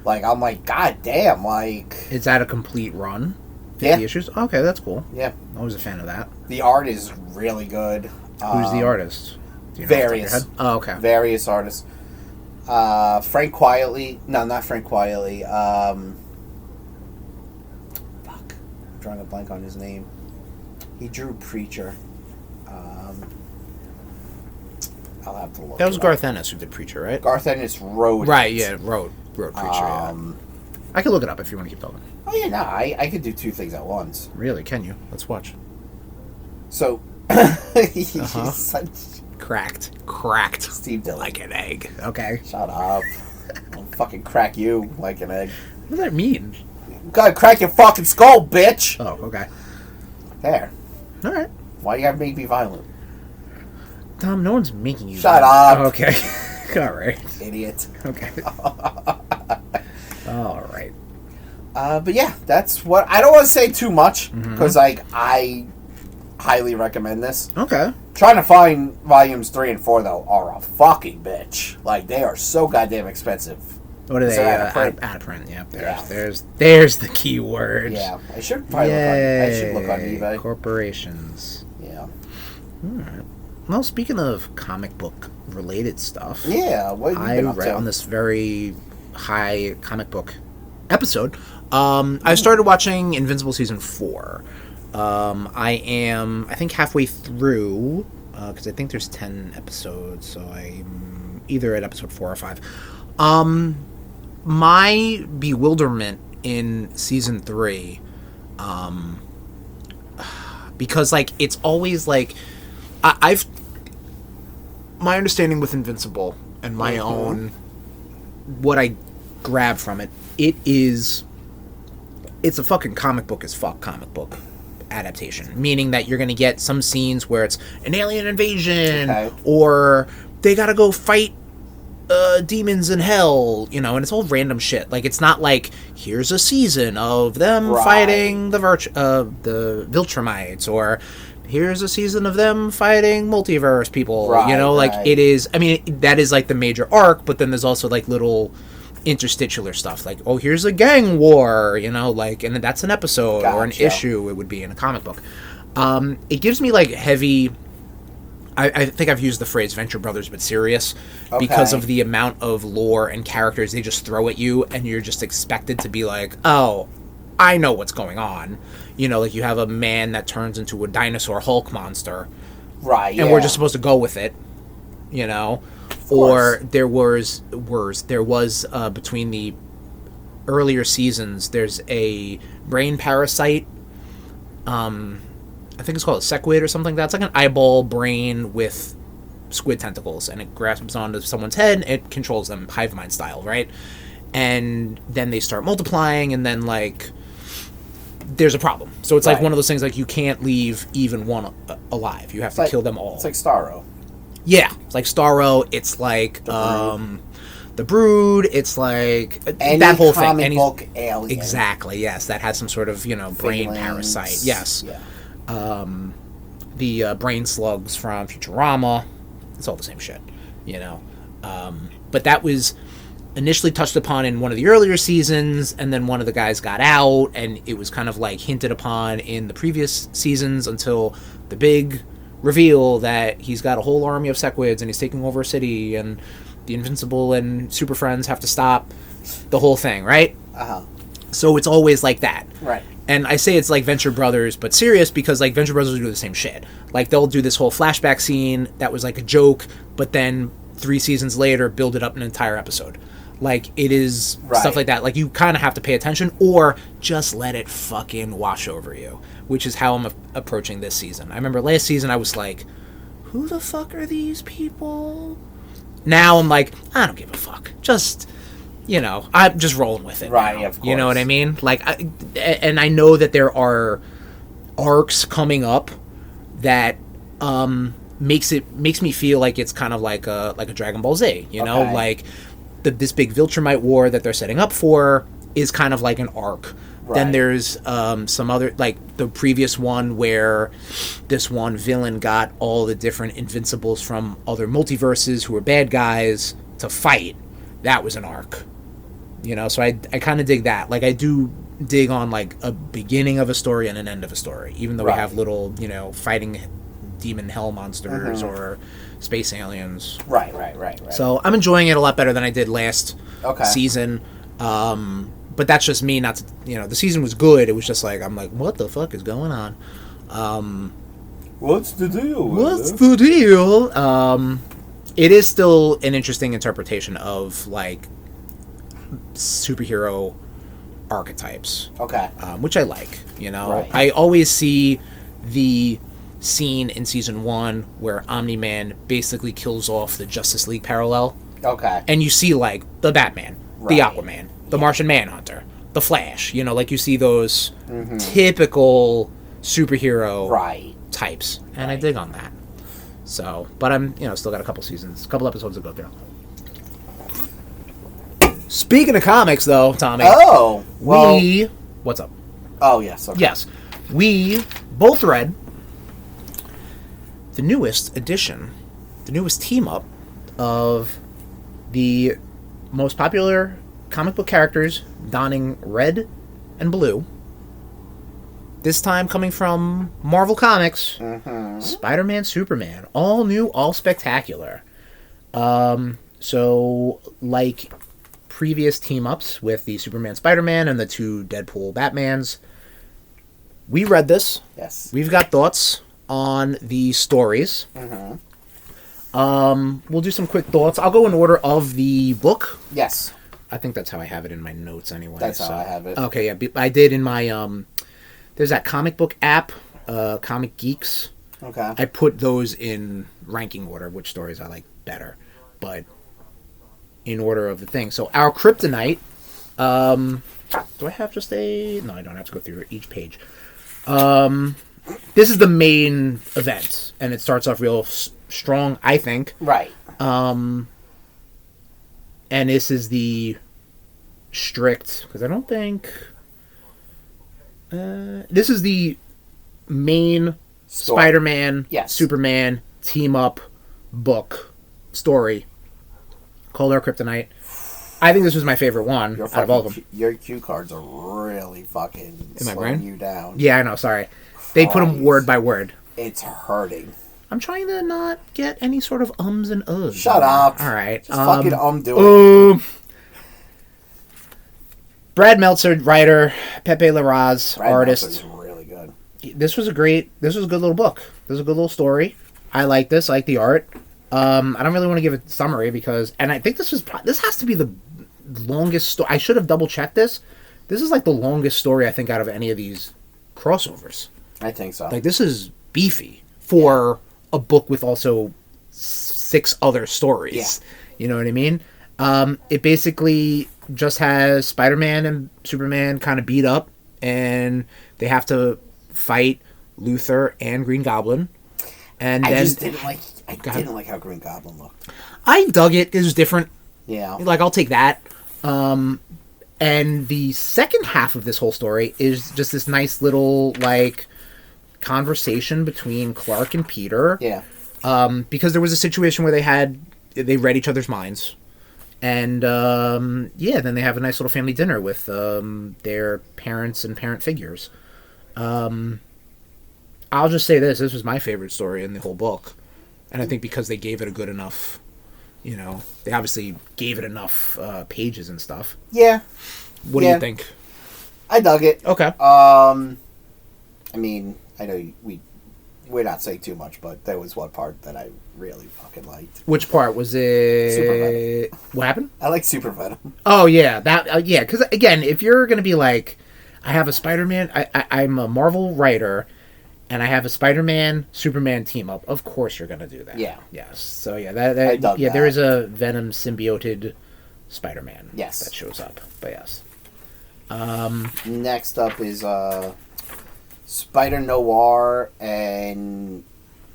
Like, I'm like, god damn, like... Is that a complete run? 50 issues? Okay, that's cool. Yeah. I was a fan of that. The art is really good. Who's the artist? Do you know various. off the top of your head? Oh, okay. Various artists. Frank Quietly. No, not Frank Quietly. Fuck. I'm drawing a blank on his name. He drew Preacher. I'll have to look. That was Garth Ennis who did Preacher, right? Garth Ennis wrote Right, yeah, wrote Preacher, yeah. I can look it up if you want to keep talking. Oh, yeah, no, I could do two things at once. Really, can you? Let's watch. So, such... Cracked. Steve Dillon. Like an egg. Okay. Shut up. I'll fucking crack you like an egg. What does that mean? Gotta crack your fucking skull, bitch! Oh, okay. There. Alright. Why you gotta make me violent? Tom, no one's making you Shut violent. up! Okay. Alright. Idiot. Okay. Alright. But yeah, that's what... I don't want to say too much, because, like, I highly recommend this. Okay. Trying to find volumes 3 and 4, though, are a fucking bitch. Like, they are so goddamn expensive. What are they? Out of print. Out of print, yeah. There's the key word. Yeah, I should probably look on eBay. Corporations. Yeah. Alright. Well, speaking of comic book related stuff, yeah, what have you been up to? on this very high comic book episode, I started watching Invincible season 4. I am, I think, halfway through, because I think there's 10 episodes, so I'm either at episode 4 or 5. My bewilderment in season 3, because, like, it's always, like, my understanding with Invincible and my own, what I grab from it, it's a fucking comic book as fuck comic book adaptation, meaning that you're going to get some scenes where it's an alien invasion, or they gotta go fight demons in hell, and it's all random shit. Like, it's not like, here's a season of them fighting the Viltrumites, or here's a season of them fighting multiverse people, like, it is, I mean, that is, like, the major arc, but then there's also, like, little interstitial stuff, like, oh, here's a gang war, like, and then that's an episode or an issue it would be in a comic book. It gives me, like, heavy, I think I've used the phrase Venture Brothers but serious, because of the amount of lore and characters they just throw at you, and you're just expected to be like, oh, I know what's going on. Like, you have a man that turns into a dinosaur Hulk monster, right? And we're just supposed to go with it, Or there was between the earlier seasons, there's a brain parasite. I think it's called a sequid or something like that. It's like an eyeball brain with squid tentacles, and it grasps onto someone's head, and it controls them, hive mind style, right? And then they start multiplying, and then, like, there's a problem. So it's like one of those things, like, you can't leave even one alive. You have to kill them all. It's like Starro. Yeah, it's like Starro. It's like the Brood. It's like that whole thing. Any comic book alien. Exactly. Yes, that has some sort of brain parasite. Yes. Yeah. The brain slugs from Futurama. It's all the same shit. But that was initially touched upon in one of the earlier seasons, and then one of the guys got out, and it was kind of like hinted upon in the previous seasons until the big reveal that he's got a whole army of sequids and he's taking over a city, and the Invincible and Super Friends have to stop the whole thing, right? So it's always like that, right? And I say it's like Venture Brothers but serious, because, like, Venture Brothers do the same shit. Like, they'll do this whole flashback scene that was like a joke, but then 3 seasons later build it up an entire episode. Like, it is stuff like that. Like, you kind of have to pay attention, or just let it fucking wash over you, which is how I'm approaching this season. I remember last season I was like, who the fuck are these people? Now I'm like, I don't give a fuck. Just, I'm just rolling with it. Right, now. Of course. You know what I mean? Like, and I know that there are arcs coming up that makes me feel like it's kind of like a Dragon Ball Z, like this big Viltrumite war that they're setting up for is kind of like an arc. Right. Then there's some other, like the previous one where this one villain got all the different Invincibles from other multiverses who were bad guys to fight. That was an arc. So I kind of dig that. Like, I do dig on, like, a beginning of a story and an end of a story, even though we have little, fighting demon hell monsters or space aliens. Right. So I'm enjoying it a lot better than I did last season. But that's just me, not to, the season was good. It was just like, I'm like, what the fuck is going on? What's the deal? What's the deal? it is still an interesting interpretation of, like, superhero archetypes. Okay. Which I like, you know? Right. I always see the scene in season 1 where Omni-Man basically kills off the Justice League parallel. Okay. And you see, like, the Batman, the Right. Aquaman, the Martian Manhunter, the Flash, you know, like you see those typical superhero types. And I dig on that. So, but I'm, you know, still got a couple episodes to go through. Speaking of comics, though, Tommy. Oh! Well, what's up? Oh, yes. Okay. Yes. We both read the newest edition, the newest team-up of the most popular comic book characters donning red and blue. This time coming from Marvel Comics, Spider-Man, Superman. All new, all spectacular. So, like previous team-ups with the Superman, Spider-Man, and the 2 Deadpool Batmans, we read this. Yes. We've got thoughts on the stories. We'll do some quick thoughts. I'll go in order of the book. Yes. I think that's how I have it in my notes anyway. That's how I have it. Okay, yeah. I did in my... there's that comic book app, Comic Geeks. Okay. I put those in ranking order, which stories I like better. But in order of the thing. So, our Kryptonite... do I have just a... No, I don't have to go through each page. This is the main event, and it starts off real strong, I think. Right. And this is the strict, because I don't think... this is the main Spider-Man, Superman team-up book story called Our Kryptonite. I think this was my favorite one out of all of them. Your cue cards are really fucking slowing you down. Yeah, I know, sorry. They put them word by word. It's hurting. I'm trying to not get any sort of ums and uhs. Shut up. All right. Just fucking do it. Brad Meltzer, writer. Pepe Larraz, artist. Meltzer's really good. This was a good little book. This was a good little story. I like this. I like the art. I don't really want to give a summary because, and I think this has to be the longest story. I should have double checked this. This is like the longest story I think out of any of these crossovers. I think so. Like, this is beefy for a book with also 6 other stories. Yeah. You know what I mean? It basically just has Spider-Man and Superman kind of beat up, and they have to fight Luthor and Green Goblin. And I then, just didn't like. I didn't like how Green Goblin looked. I dug it. It was different. Yeah. Like, I'll take that. And the second half of this whole story is just this nice little, like, conversation between Clark and Peter. Yeah. Because there was a situation where they read each other's minds. And, then they have a nice little family dinner with their parents and parent figures. I'll just say this was my favorite story in the whole book. And I think because they gave it a good enough, you know, they obviously gave it enough pages and stuff. Yeah. What do you think? I dug it. Okay. I mean, I know we're not saying too much, but there was one part that I really fucking liked. Which part was it? Super Venom. What happened? I like Super Venom. Oh yeah, that yeah. Because again, if you're gonna be like, I have a Spider-Man, I'm a Marvel writer, and I have a Spider-Man Superman team up. Of course, you're gonna do that. Yeah. Yes. So yeah, I dug that. There is a Venom symbioted Spider-Man. Yes. That shows up. But yes. Next up is Spider Noir and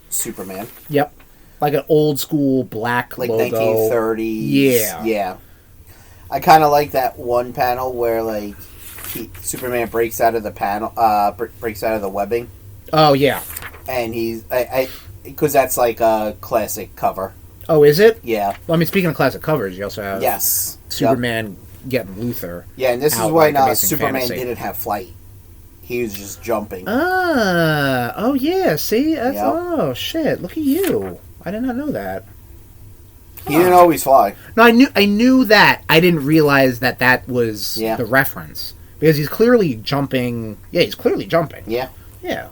Superman. Yep. Like an old school black like logo. 1930s. Yeah. Yeah. I kind of like that one panel where like Superman breaks out of the panel, breaks out of the webbing. Oh yeah. And he's because that's like a classic cover. Oh, is it? Yeah. Well, I mean, speaking of classic covers, you also have yes Superman getting Luthor. Yeah, and this is when when Superman didn't have flight. He was just jumping. Oh yeah. See, that's oh shit. Look at you. I did not know that. He didn't always fly. No, I knew that. I didn't realize that was the reference because he's clearly jumping. Yeah, he's clearly jumping. Yeah. Yeah.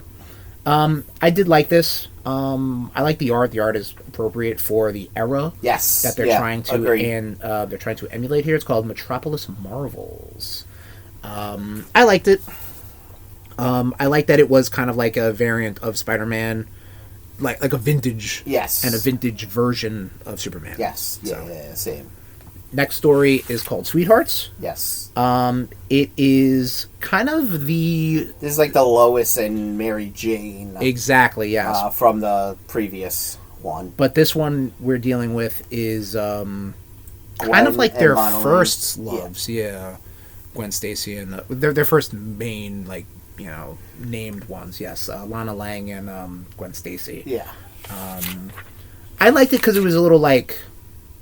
I did like this. I like the art. The art is appropriate for the era that they're trying to they're trying to emulate here. It's called Metropolis Marvels. I liked it. I like that it was kind of like a variant of Spider-Man, like a vintage, and a vintage version of Superman. Yes, yeah, same. Next story is called Sweethearts. Yes. It is kind of This is like the Lois and Mary Jane. Exactly, yes. From the previous one. But this one we're dealing with is kind of like their first loves. Yeah. Gwen Stacy and their first main, like, you know, named ones. Yes. Lana Lang and Gwen Stacy. Yeah. I liked it because it was a little like...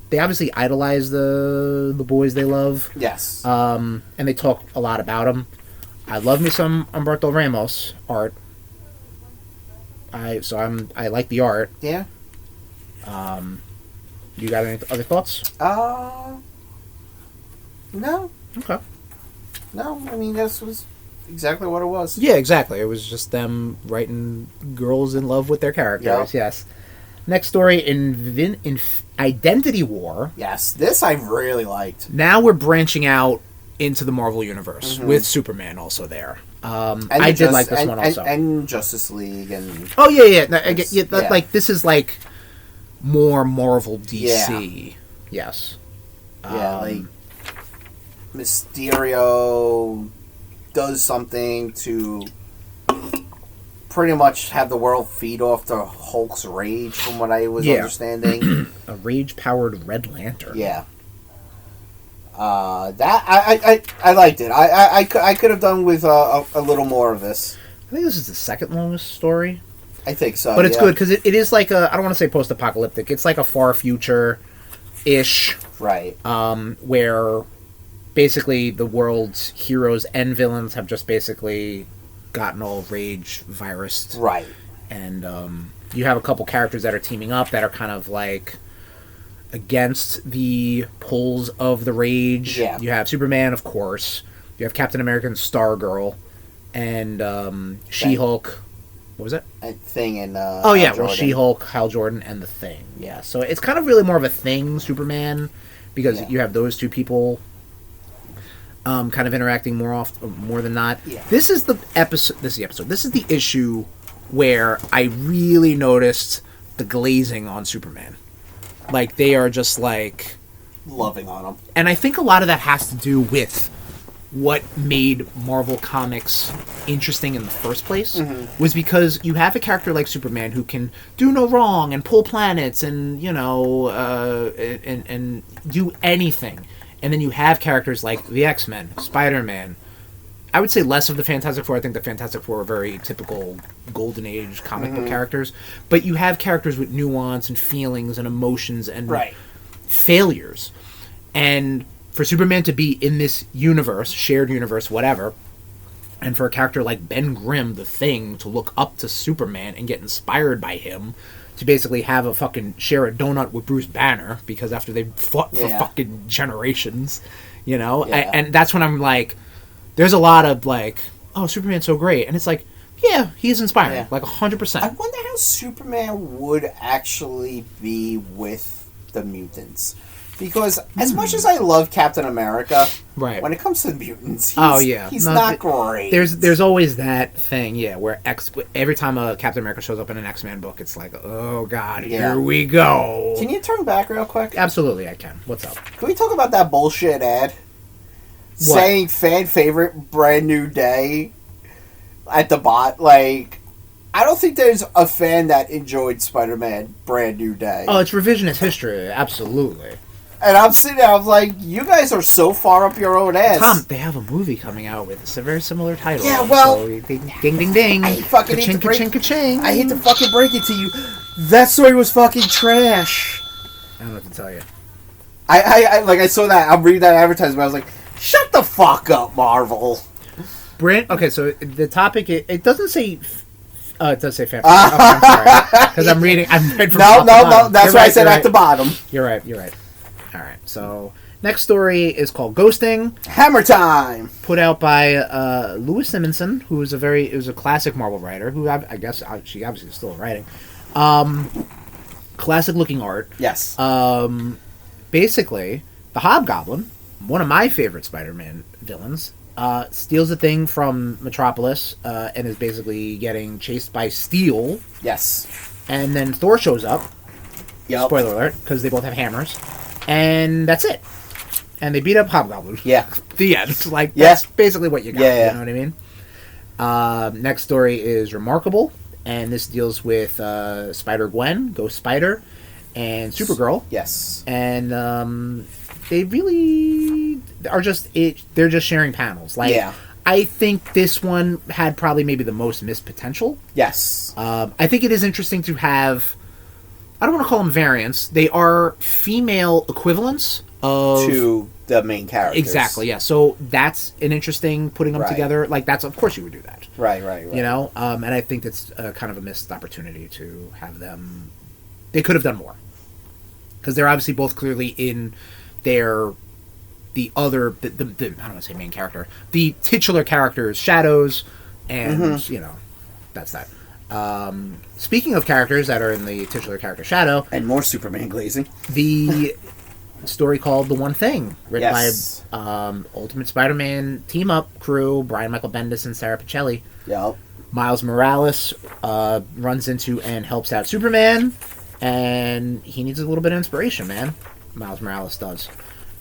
They obviously idolize the boys they love. Yes. And they talk a lot about them. I love me some Humberto Ramos art. I like the art. Yeah. You got any other thoughts? No. Okay. No, I mean, this was exactly what it was. Yeah, exactly. It was just them writing girls in love with their characters. Yep. Yes. Next story, in Identity War. Yes, this I really liked. Now we're branching out into the Marvel Universe with Superman also there. I did like this one also. And Justice League and... Oh, yeah. Like, this is like more Marvel DC. Yeah. Yes. Yeah, like Mysterio does something to... pretty much have the world feed off the Hulk's rage, from what I was understanding. A rage-powered Red Lantern. Yeah. That I liked it. I could have done with a little more of this. I think this is the second longest story. I think so. But it's good because it is like I don't want to say post-apocalyptic. It's like a far future-ish. Right. Where basically the world's heroes and villains have just basically gotten all rage virus. Right. And you have a couple characters that are teaming up that are kind of like against the pulls of the rage. Yeah. You have Superman, of course. You have Captain America and Stargirl. And She-Hulk. What was it? Thing and She-Hulk, Hal Jordan, and the Thing. Yeah. So it's kind of really more of a Thing Superman because you have those two people kind of interacting more than not. Yeah. This is the episode. This is the issue where I really noticed the glazing on Superman. Like, they are just like loving on him. And I think a lot of that has to do with what made Marvel Comics interesting in the first place was because you have a character like Superman who can do no wrong and pull planets and, you know, and do anything. And then you have characters like the X-Men, Spider-Man. I would say less of the Fantastic Four. I think the Fantastic Four are very typical Golden Age comic book characters. But you have characters with nuance and feelings and emotions and failures. And for Superman to be in this universe, shared universe, whatever, and for a character like Ben Grimm, the Thing, to look up to Superman and get inspired by him, to basically have a fucking share a donut with Bruce Banner, because after they fought for fucking generations, you know? And that's when I'm like, there's a lot of like, oh, Superman's so great. And it's like, yeah, he's inspiring. Like 100%. I wonder how Superman would actually be with the mutants. Because as much as I love Captain America, when it comes to the mutants, he's not great. There's always that thing, where every time a Captain America shows up in an X-Men book, it's like, oh god, here we go. Can you turn back real quick? Absolutely, I can. What's up? Can we talk about that bullshit ad? Saying fan favorite Brand New Day at the bot, like, I don't think there's a fan that enjoyed Spider-Man Brand New Day. Oh, it's revisionist history, absolutely. And I'm sitting there, I'm like, you guys are so far up your own ass. Tom, they have a movie coming out with it's a very similar title. Yeah, well... So, ding, ding, ding. I fucking hate to break... Ka-ching. I hate to fucking break it to you. That story was fucking trash. I don't know what to tell you. I saw that, I'm reading that advertisement, I was like, shut the fuck up, Marvel. Okay, so the topic, it doesn't say... it does say fan. I'm sorry. Because I'm reading from No, that's why I said at the bottom. You're right. Alright, so next story is called Ghosting. Hammer Time! Put out by Louis Simonson, who is a classic Marvel writer, who I guess she obviously is still writing. Classic looking art. Yes. Basically, the Hobgoblin, one of my favorite Spider-Man villains, steals a thing from Metropolis and is basically getting chased by Steel. Yes. And then Thor shows up. Yep. Spoiler alert, because they both have hammers. And that's it. And they beat up Hobgoblin. Yeah. The end. Like, that's basically what you got. Yeah. You know what I mean? Next story is Remarkable. And this deals with Spider-Gwen, Ghost Spider, and Supergirl. Yes. And they really are they're just sharing panels. Like, yeah. I think this one had probably maybe the most missed potential. Yes. I think it is interesting to have, I don't want to call them variants. They are female equivalents of... to the main characters. Exactly, yeah. So that's an interesting putting them Right. together. Like, that's, of course you would do that. Right. You know? And I think it's kind of a missed opportunity to have them... They could have done more. Because they're obviously both clearly in their... the other... I don't want to say main character. The titular characters, shadows, and, you know, that's that. Speaking of characters that are in the titular character shadow... And more Superman glazing. The story called The One Thing, written Yes. by Ultimate Spider-Man team-up crew, Brian Michael Bendis and Sarah Pichelli. Yep. Miles Morales runs into and helps out Superman, and he needs a little bit of inspiration, man. Miles Morales does.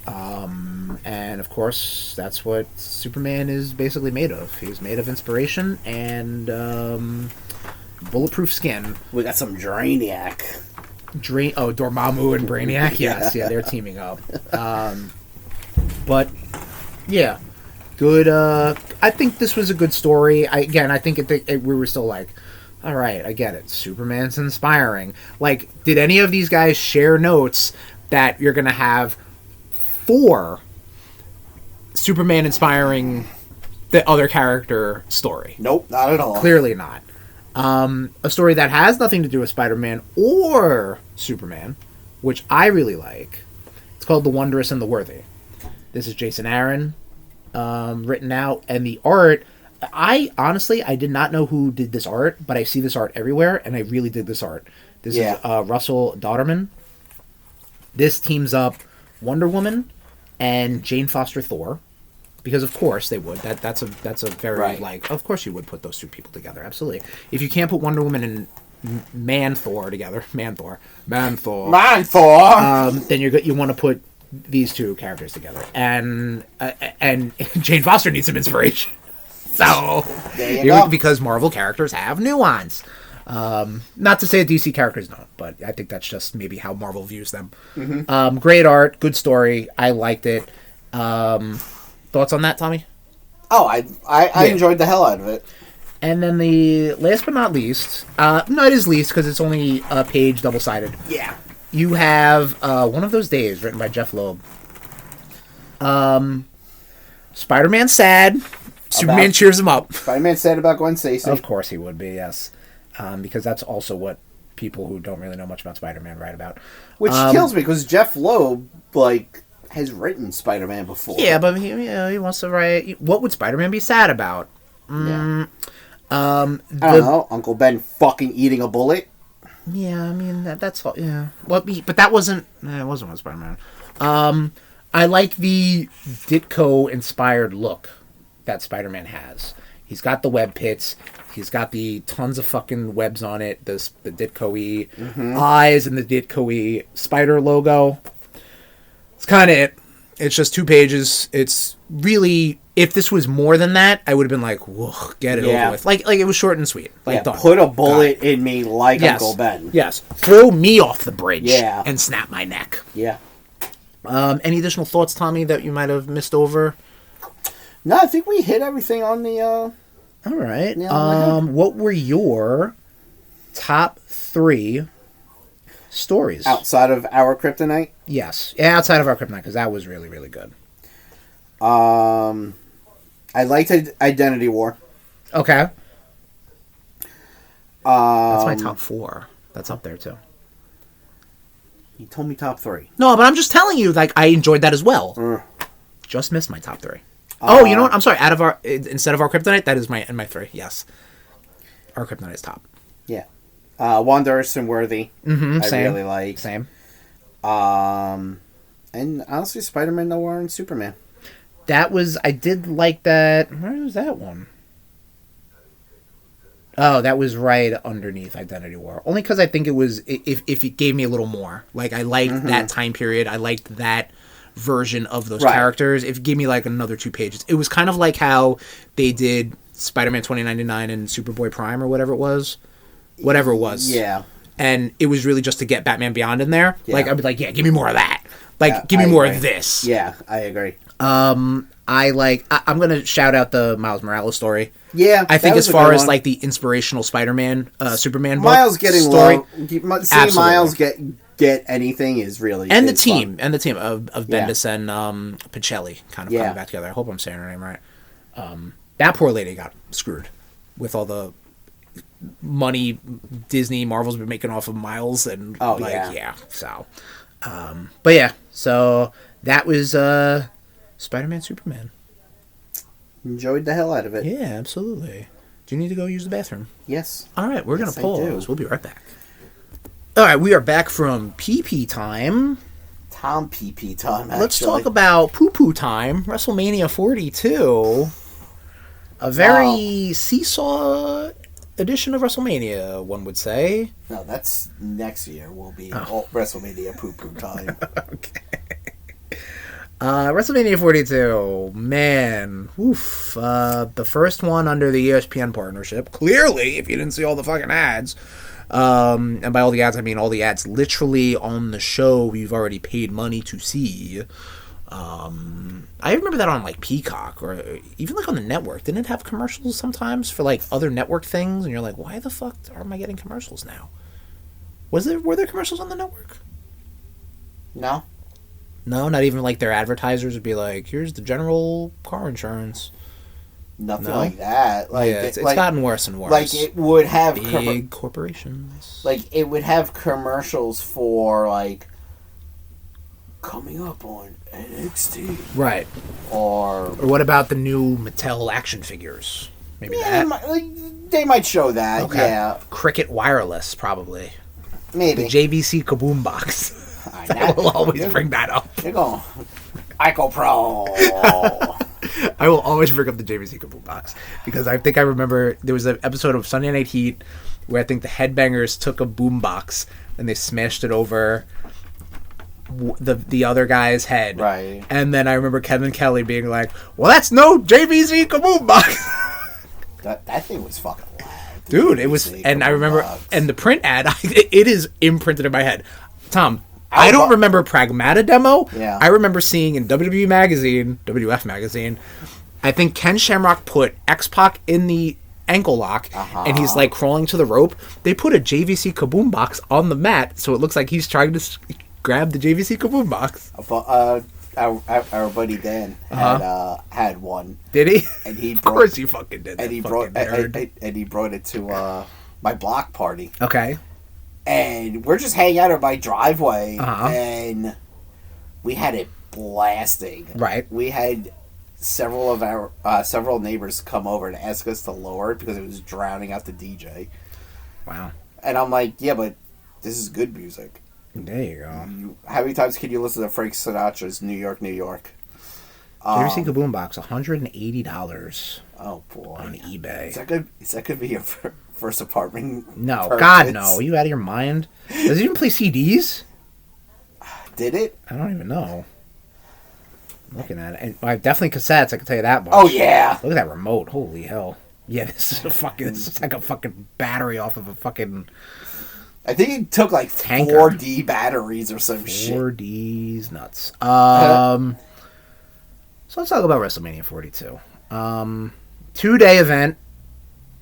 And, of course, that's what Superman is basically made of. He's made of inspiration and bulletproof skin. We got some Drainiac. Dormammu and Brainiac? Yes, yeah, they're teaming up. But, yeah. Good, I think this was a good story. I think we were still like, all right, I get it. Superman's inspiring. Like, did any of these guys share notes that you're going to have 4 Superman inspiring the other character story? Nope, not at all. Clearly not. A story that has nothing to do with Spider-Man or Superman, which I really like. It's called The Wondrous and the Worthy. This is Jason Aaron, written out, and the art... I did not know who did this art, but I see this art everywhere, and I really dig this art. This is Russell Dauterman. This teams up Wonder Woman and Jane Foster Thor, because of course they would. That's a very right. Of course you would put those two people together. Absolutely. If you can't put Wonder Woman and Man Thor together, Man Thor, then you want to put these two characters together, and Jane Foster needs some inspiration. So, there you go. Because Marvel characters have nuance. Not to say DC characters don't, but I think that's just maybe how Marvel views them. Mm-hmm. Great art, good story. I liked it. Thoughts on that, Tommy? Oh, I enjoyed the hell out of it. And then the last but not least, no, it is least because it's only a page double-sided. Yeah. You have One of Those Days, written by Jeff Loeb. Spider-Man sad. Superman cheers him up. Spider-Man sad about Gwen Stacy. Of course he would be, yes. Because that's also what people who don't really know much about Spider-Man write about. Which kills me, because Jeff Loeb, has written Spider-Man before. Yeah, but he wants to write... What would Spider-Man be sad about? Yeah. I don't know. Uncle Ben fucking eating a bullet? Yeah, I mean, that's all... Yeah. Well, but that wasn't... it wasn't what Spider-Man... I like the Ditko-inspired look that Spider-Man has. He's got the web pits. He's got the tons of fucking webs on it. The Ditko-y eyes and the Ditko-y spider logo. It's kind of it. It's just 2 pages. It's really... If this was more than that, I would have been like, whoa, get it over with. Like it was short and sweet. Done. Put a bullet in me like Uncle Ben. Yes. Throw me off the bridge and snap my neck. Yeah. Any additional thoughts, Tommy, that you might have missed over? No, I think we hit everything on the... All right. What were your top 3 stories? Outside of Our Kryptonite? Yes. Yeah, outside of Our Kryptonite, because that was really, really good. I liked Identity War. Okay. That's my top 4. That's up there, too. You told me top 3. No, but I'm just telling you, I enjoyed that as well. Just missed my top 3. Oh, you know what? I'm sorry. Instead of Our Kryptonite, that is my 3. Yes. Our Kryptonite is top. Yeah. Wondrous and Worthy. Mm-hmm, I same. really like. Same. And honestly, Spider-Man Noir and Superman. I did like that. Where was that one? Oh, that was right underneath Identity War. Only because I think it was, if it gave me a little more. Like, I liked that time period. I liked that version of those characters. If it gave me, like, another 2 pages. It was kind of like how they did Spider-Man 2099 and Superboy Prime or whatever it was. Whatever it was. Yeah. And it was really just to get Batman Beyond in there. Yeah. Like, I'd be like, yeah, give me more of that. Like, give me more of this. Yeah, I agree. I'm gonna shout out the Miles Morales story. Yeah, I think as far as like the inspirational Spider-Man, Superman book Miles getting story, seeing Miles get anything is really and the team fun. and the team of Bendis and Pichelli kind of coming back together. I hope I'm saying her name right. That poor lady got screwed with all the money Disney Marvel's been making off of Miles and so but yeah, so that was Spider-Man Superman. Enjoyed the hell out of it. Yeah, absolutely. Do you need to go use the bathroom? Yes. All right, we're going to pause. We'll be right back. All right, we are back from pee-pee time. Tom pee-pee time, actually. Let's talk about poo-poo time. WrestleMania 42. A very seesaw edition of WrestleMania, one would say. No, that's next year will be WrestleMania poo-poo time. Okay. WrestleMania 42, man, oof. The first one under the ESPN partnership. Clearly, if you didn't see all the fucking ads, and by all the ads, I mean all the ads literally on the show we've already paid money to see. I remember that on like Peacock or even like on the network. Didn't it have commercials sometimes for like other network things? And you're like, why the fuck am I getting commercials now? Were there commercials on the network? No. No, not even like their advertisers would be like, here's the general car insurance. Nothing like that. Like, yeah, it's gotten worse and worse. Like it would have big corporations. Like it would have commercials for like coming up on NXT. Right. Or what about the new Mattel action figures? Maybe that. They might show that. Okay. Yeah. Cricket Wireless, probably. Maybe. The JVC Kaboom box. I will always bring that up. You're going, Ico Pro. I will always bring up the JVC Kaboom box because I think I remember there was an episode of Sunday Night Heat where I think the Headbangers took a boom box and they smashed it over the other guy's head. Right. And then I remember Kevin Kelly being like, "Well, that's no JVC Kaboom box." that thing was fucking loud. Dude, it was, and I remember, and the print ad, it is imprinted in my head. Tom, I don't remember Pragmata demo. Yeah. I remember seeing in WWE magazine, WF magazine, I think Ken Shamrock put X-Pac in the ankle lock, and he's like crawling to the rope. They put a JVC Kaboom box on the mat, so it looks like he's trying to grab the JVC Kaboom box. Our buddy Dan had one. Did he? And he of course he fucking did. And he brought it to my block party. Okay. And we're just hanging out in my driveway, and we had it blasting. Right. We had several neighbors come over to ask us to lower it because it was drowning out the DJ. Wow. And I'm like, yeah, but this is good music. There you go. How many times can you listen to Frank Sinatra's New York, New York? JVC Kaboom box, $180. Oh boy. On eBay. Is that gonna be your first apartment? No, purchase? God no. Are you out of your mind? Does it even play CDs? Did it? I don't even know. I'm looking at it. And, definitely cassettes, I can tell you that much. Oh yeah. Look at that remote. Holy hell. Yeah, this is like a fucking battery off of a fucking... I think it took like tanker. 4D batteries or some shit. 4D's nuts. So let's talk about WrestleMania 42. 2-day event.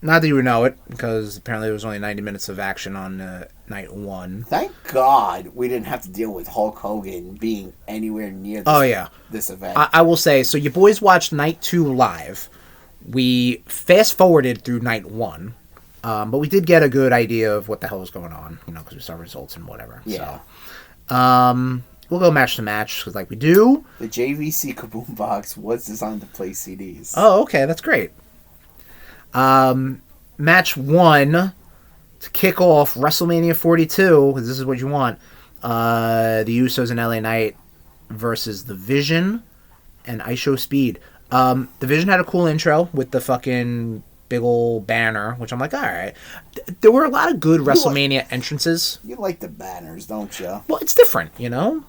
Not that you would know it, because apparently there was only 90 minutes of action on night one. Thank God we didn't have to deal with Hulk Hogan being anywhere near this event. I will say, so you boys watched night 2 live. We fast-forwarded through night 1. But we did get a good idea of what the hell was going on, because we saw results and whatever. Yeah. So, we'll go match to match, because like we do. The JVC Kaboom box was designed to play CDs. Oh, okay, that's great. Match 1 to kick off WrestleMania 42, because this is what you want, the Usos and LA Knight versus The Vision and ISO Speed. The Vision had a cool intro with the fucking big old banner, which I'm like, all right. There were a lot of good WrestleMania entrances. You like the banners, don't you? Well, it's different, you know?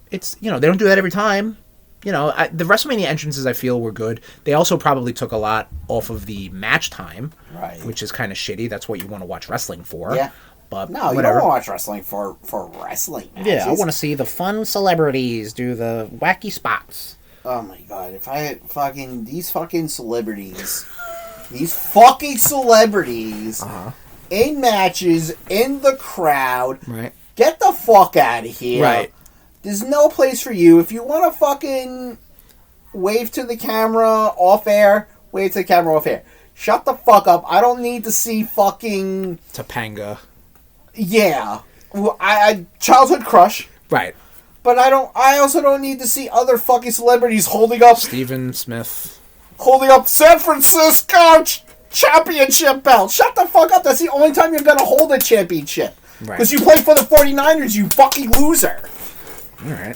It's, you know, they don't do that every time. You know, the WrestleMania entrances I feel were good. They also probably took a lot off of the match time, right? Which is kind of shitty. That's what you want to watch wrestling for. Yeah. But no, whatever. You don't want to watch wrestling for wrestling matches. Yeah, I want to see the fun celebrities do the wacky spots. Oh my god, if I had these fucking celebrities... These fucking celebrities in matches, in the crowd. Right. Get the fuck out of here. Right. There's no place for you. If you want to fucking wave to the camera off air, wave to the camera off air. Shut the fuck up. I don't need to see fucking... Topanga. Yeah. I childhood crush. Right. But I also don't need to see other fucking celebrities holding up... Steven Smith... Holding up San Francisco championship belt. Shut the fuck up. That's the only time you're going to hold a championship. Right. Because you play for the 49ers, you fucking loser. Alright.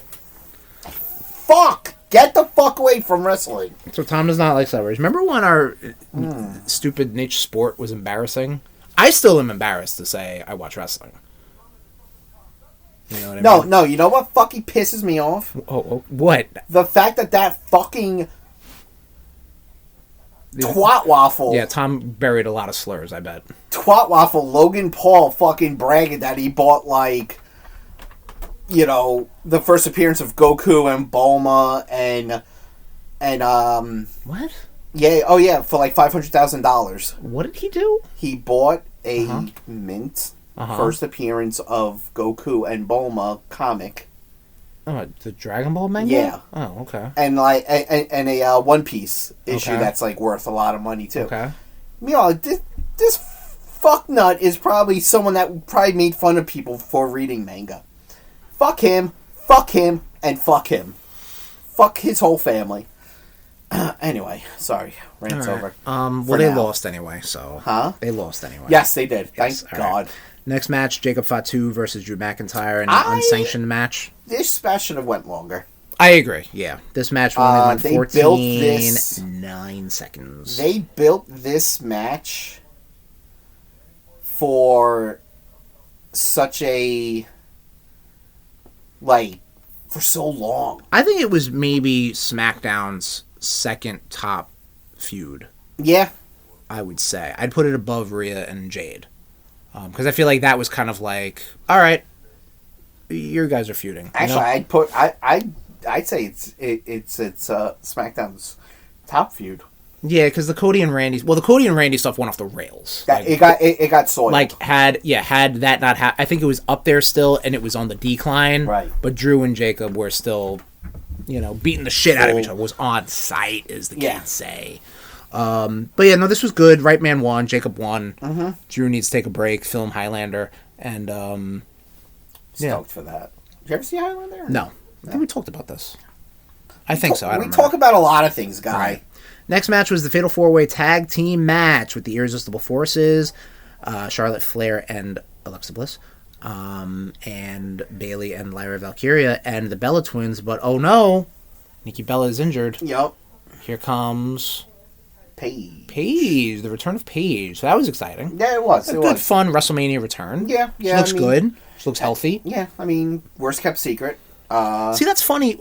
Fuck. Get the fuck away from wrestling. So Tom does not like celebrities. Remember when our stupid niche sport was embarrassing? I still am embarrassed to say I watch wrestling. You know what I mean? No. You know what fucking pisses me off? Oh, what? The fact that fucking... Twat waffle. Yeah, Tom buried a lot of slurs, I bet. Twat waffle, Logan Paul fucking bragging that he bought, like, you know, the first appearance of Goku and Bulma and What? Yeah, oh yeah, for like $500,000. What did he do? He bought a mint first appearance of Goku and Bulma comic. Oh, the Dragon Ball manga? Yeah. Oh, okay. And like and a One Piece issue Okay. that's like worth a lot of money too. Okay. You know, this fucknut is probably someone that probably made fun of people for reading manga. Fuck him, and fuck him. Fuck his whole family. Anyway, sorry, rant's over. Well, For they now. lost anyway, so they lost anyway. Yes, they did. Yes, Thank all God. right. Next match: Jacob Fatu versus Drew McIntyre in an unsanctioned match. This match should have went longer. I agree. Yeah, this match only went they built 9 seconds. They built this match for such a for so long. I think it was maybe SmackDown's second top feud. Yeah, I would say I'd put it above Rhea and Jade, because I feel like that was kind of like, all right, you guys are feuding. actually, I'd say it's SmackDown's top feud. Yeah, because the Cody and Randy stuff went off the rails. It got soiled. Had that not I think it was up there still, and it was on the decline. Right. But Drew and Jacob were still, beating the shit out of each other. Was on site, as the kids say. But yeah, no, this was good. Right man won. Jacob won. Mm-hmm. Drew needs to take a break. Film Highlander, and stoked for that. Did you ever see Highlander? No, I think we talked about this. I think so. I don't we remember. talk about a lot of things, guy. Right. Next match was the Fatal 4-Way Tag Team match with the Irresistible Forces, Charlotte Flair and Alexa Bliss, and Bayley and Lyra Valkyria and the Bella Twins. But oh no, Nikki Bella is injured. Yep. Here comes Paige. The return of Paige. So that was exciting. Yeah, it was. A good, fun WrestleMania return. Yeah. She looks good. She looks healthy. Yeah, I mean, worst kept secret. See, that's funny.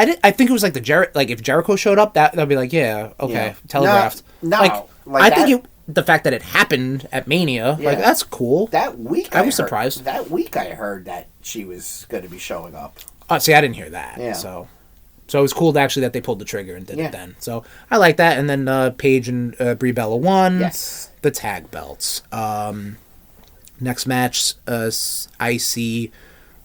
I think it was like if Jericho showed up, that'd be like, yeah, okay, Yeah. telegraphed. No, I think the fact that it happened at Mania, that's cool. That week, I was surprised. That week, I heard that she was going to be showing up. See, I didn't hear that. Yeah. So it was cool actually that they pulled the trigger and did it then. So I like that. And then Paige and Brie Bella won. Yes. The tag belts. Next match, IC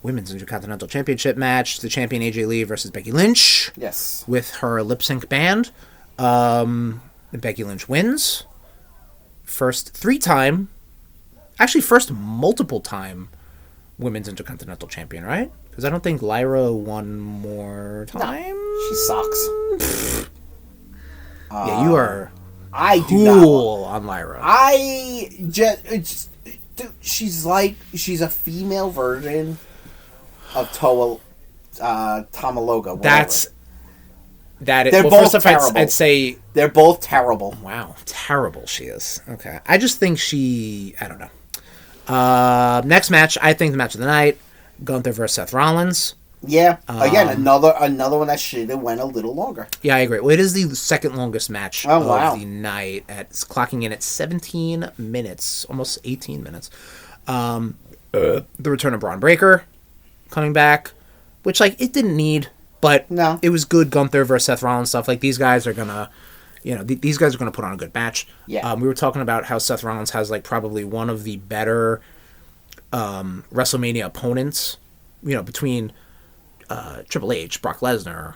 Women's Intercontinental Championship match. The champion AJ Lee versus Becky Lynch. Yes. With her lip sync band. Becky Lynch wins. First multiple time Women's Intercontinental Champion, right? Because I don't think Lyra won more time. No, she sucks. Yeah, you are I do cool on Lyra. I just Dude, she's a female version of Tamaloga. That's that. They're both first off, terrible. I'd say they're both terrible. wow, terrible she is. Okay, I just think I don't know. Next match, I think the match of the night: Gunther versus Seth Rollins. Yeah, again, another one that should have went a little longer. Yeah, I agree. Well, it is the second longest match of the night. It's clocking in at 17 minutes, almost 18 minutes. The return of Braun Breaker coming back, which, like, it didn't need, but no. It was good Gunther versus Seth Rollins stuff. Like, these guys are gonna, these guys are gonna put on a good match. Yeah. We were talking about how Seth Rollins has, like, probably one of the better WrestleMania opponents, between Triple H, Brock Lesnar,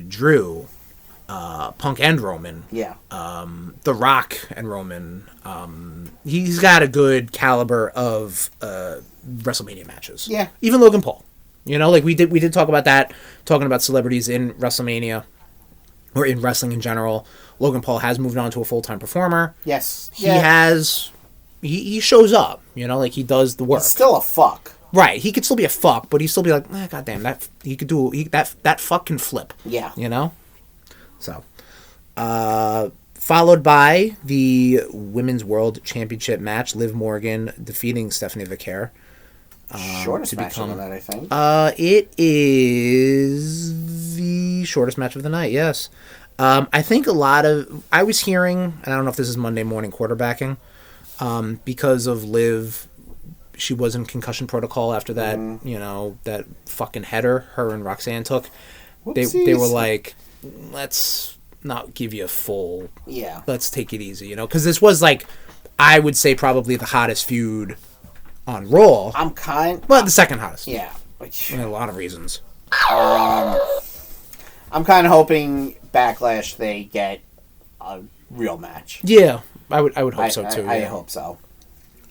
Drew, Punk and Roman. Yeah. The Rock and Roman. He's got a good caliber of WrestleMania matches. Yeah. Even Logan Paul. Like we did talk about that, talking about celebrities in WrestleMania or in wrestling in general. Logan Paul has moved on to a full-time performer. Yes. He has. He shows up. Like he does the work. He's still a fuck. Right, he could still be a fuck, but he'd still be like, goddamn, that he could do that fuck can flip. Yeah, So, followed by the Women's World Championship match, Liv Morgan defeating Stephanie Vicaire. Shortest match of the night, I think. It is the shortest match of the night. Yes, I think I was hearing, and I don't know if this is Monday morning quarterbacking, because of Liv. She was in concussion protocol after that, that fucking header her and Roxanne took. They were like, let's not give you a full... Yeah. Let's take it easy, Because this was, like, I would say probably the hottest feud on Raw. Well, the second hottest. Yeah. For a lot of reasons. I'm kind of hoping Backlash they get a real match. Yeah, I would hope so, too. I hope so.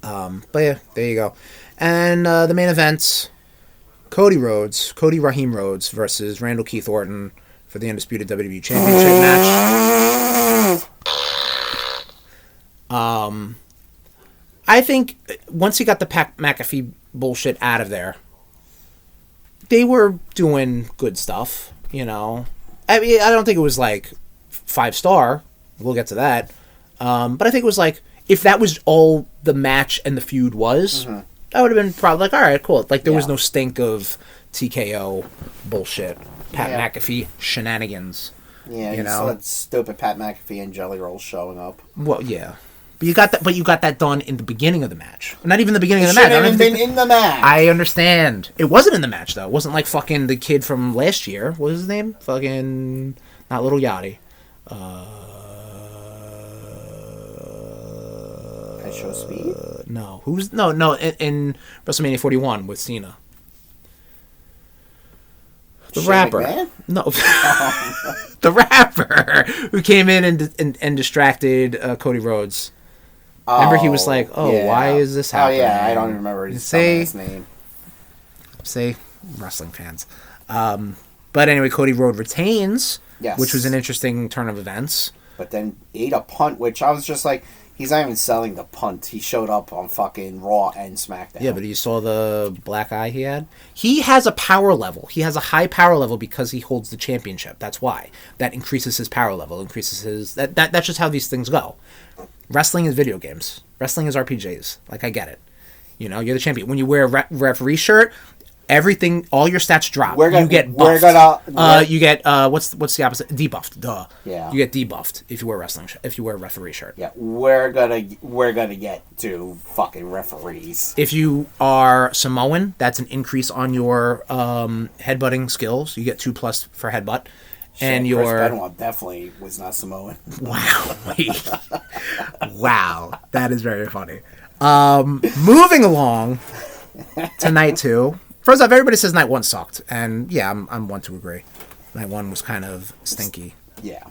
But yeah, there you go. And the main events, Cody Raheem Rhodes versus Randall Keith Orton for the Undisputed WWE Championship match. I think once he got the McAfee bullshit out of there, they were doing good stuff, I mean, I don't think it was like 5-star. We'll get to that. But I think it was like, if that was all the match and the feud was, that would have been probably like, all right, cool. Like, there was no stink of TKO bullshit, Pat McAfee shenanigans. Yeah, you saw that stupid Pat McAfee and Jelly Rolls showing up. Well, yeah. But you got that done in the beginning of the match. Not even the beginning of the match. It shouldn't have been in the match. I understand. It wasn't in the match, though. It wasn't like fucking the kid from last year. What was his name? Fucking... Not Little Yachty. Show Speed? No. Who's... No, in WrestleMania 41 with Cena. The Shane rapper. McMahon? No. The rapper who came in and distracted Cody Rhodes. Remember he was like, why is this happening? Oh, yeah, I don't remember his name. Say wrestling fans. But anyway, Cody Rhodes retains, which was an interesting turn of events. But then ate a punt, which I was just like, he's not even selling the punt. He showed up on fucking Raw and SmackDown. Yeah, but you saw the black eye he had? He has a power level. He has a high power level because he holds the championship. That's why. That increases his power level, increases his... That's just how these things go. Wrestling is video games. Wrestling is RPGs. Like, I get it. You're the champion. When you wear a referee shirt... Everything, all your stats drop. You get buffed. You get what's the opposite? Debuffed. Duh. Yeah. You get debuffed if you wear if you wear a referee shirt. Yeah, we're gonna get to fucking referees. If you are Samoan, that's an increase on your headbutting skills. You get 2+ for headbutt. And Chris your Benoit definitely was not Samoan. Wow. Wow, that is very funny. Moving along to night 2. First off, everybody says night 1 sucked, and yeah, I'm one to agree. Night 1 was kind of stinky. Yeah.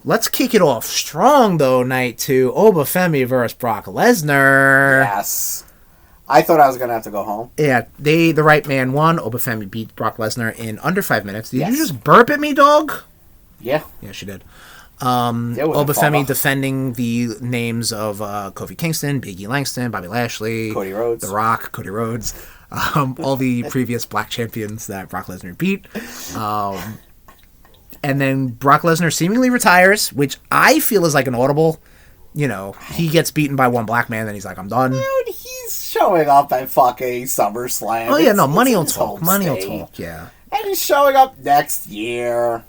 Let's kick it off strong though. Night 2, Obafemi versus Brock Lesnar. Yes. I thought I was gonna have to go home. Yeah, the right man won. Obafemi beat Brock Lesnar in under 5 minutes. Did you just burp at me, dog? Yeah. Yeah, she did. Obafemi defending the names of Kofi Kingston, Big E Langston, Bobby Lashley, Cody Rhodes, The Rock, Cody Rhodes, all the previous black champions that Brock Lesnar beat. And then Brock Lesnar seemingly retires, which I feel is like an audible. You know, he gets beaten by one black man, then he's like, I'm done. Dude, he's showing up at fucking SummerSlam. Oh, yeah, no, money will talk. Money will talk, yeah. And he's showing up next year.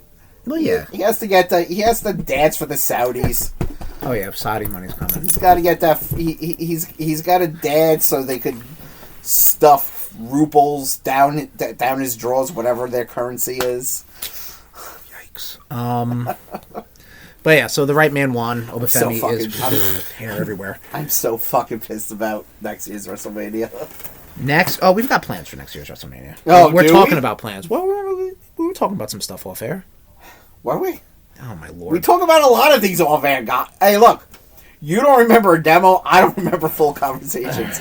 Well, yeah. He has to dance for the Saudis. Oh yeah, Saudi money's coming. He's got to get that. He's got to dance so they could stuff rubles down his drawers, whatever their currency is. Yikes. But yeah, so the right man won. Obafemi is hair everywhere. I'm so fucking pissed about next year's WrestleMania. We've got plans for next year's WrestleMania. Oh, we're talking about plans. Well, we were talking about some stuff off air. Were we? Oh my lord. We talk about a lot of things off air. Hey, look. You don't remember a demo. I don't remember full conversations.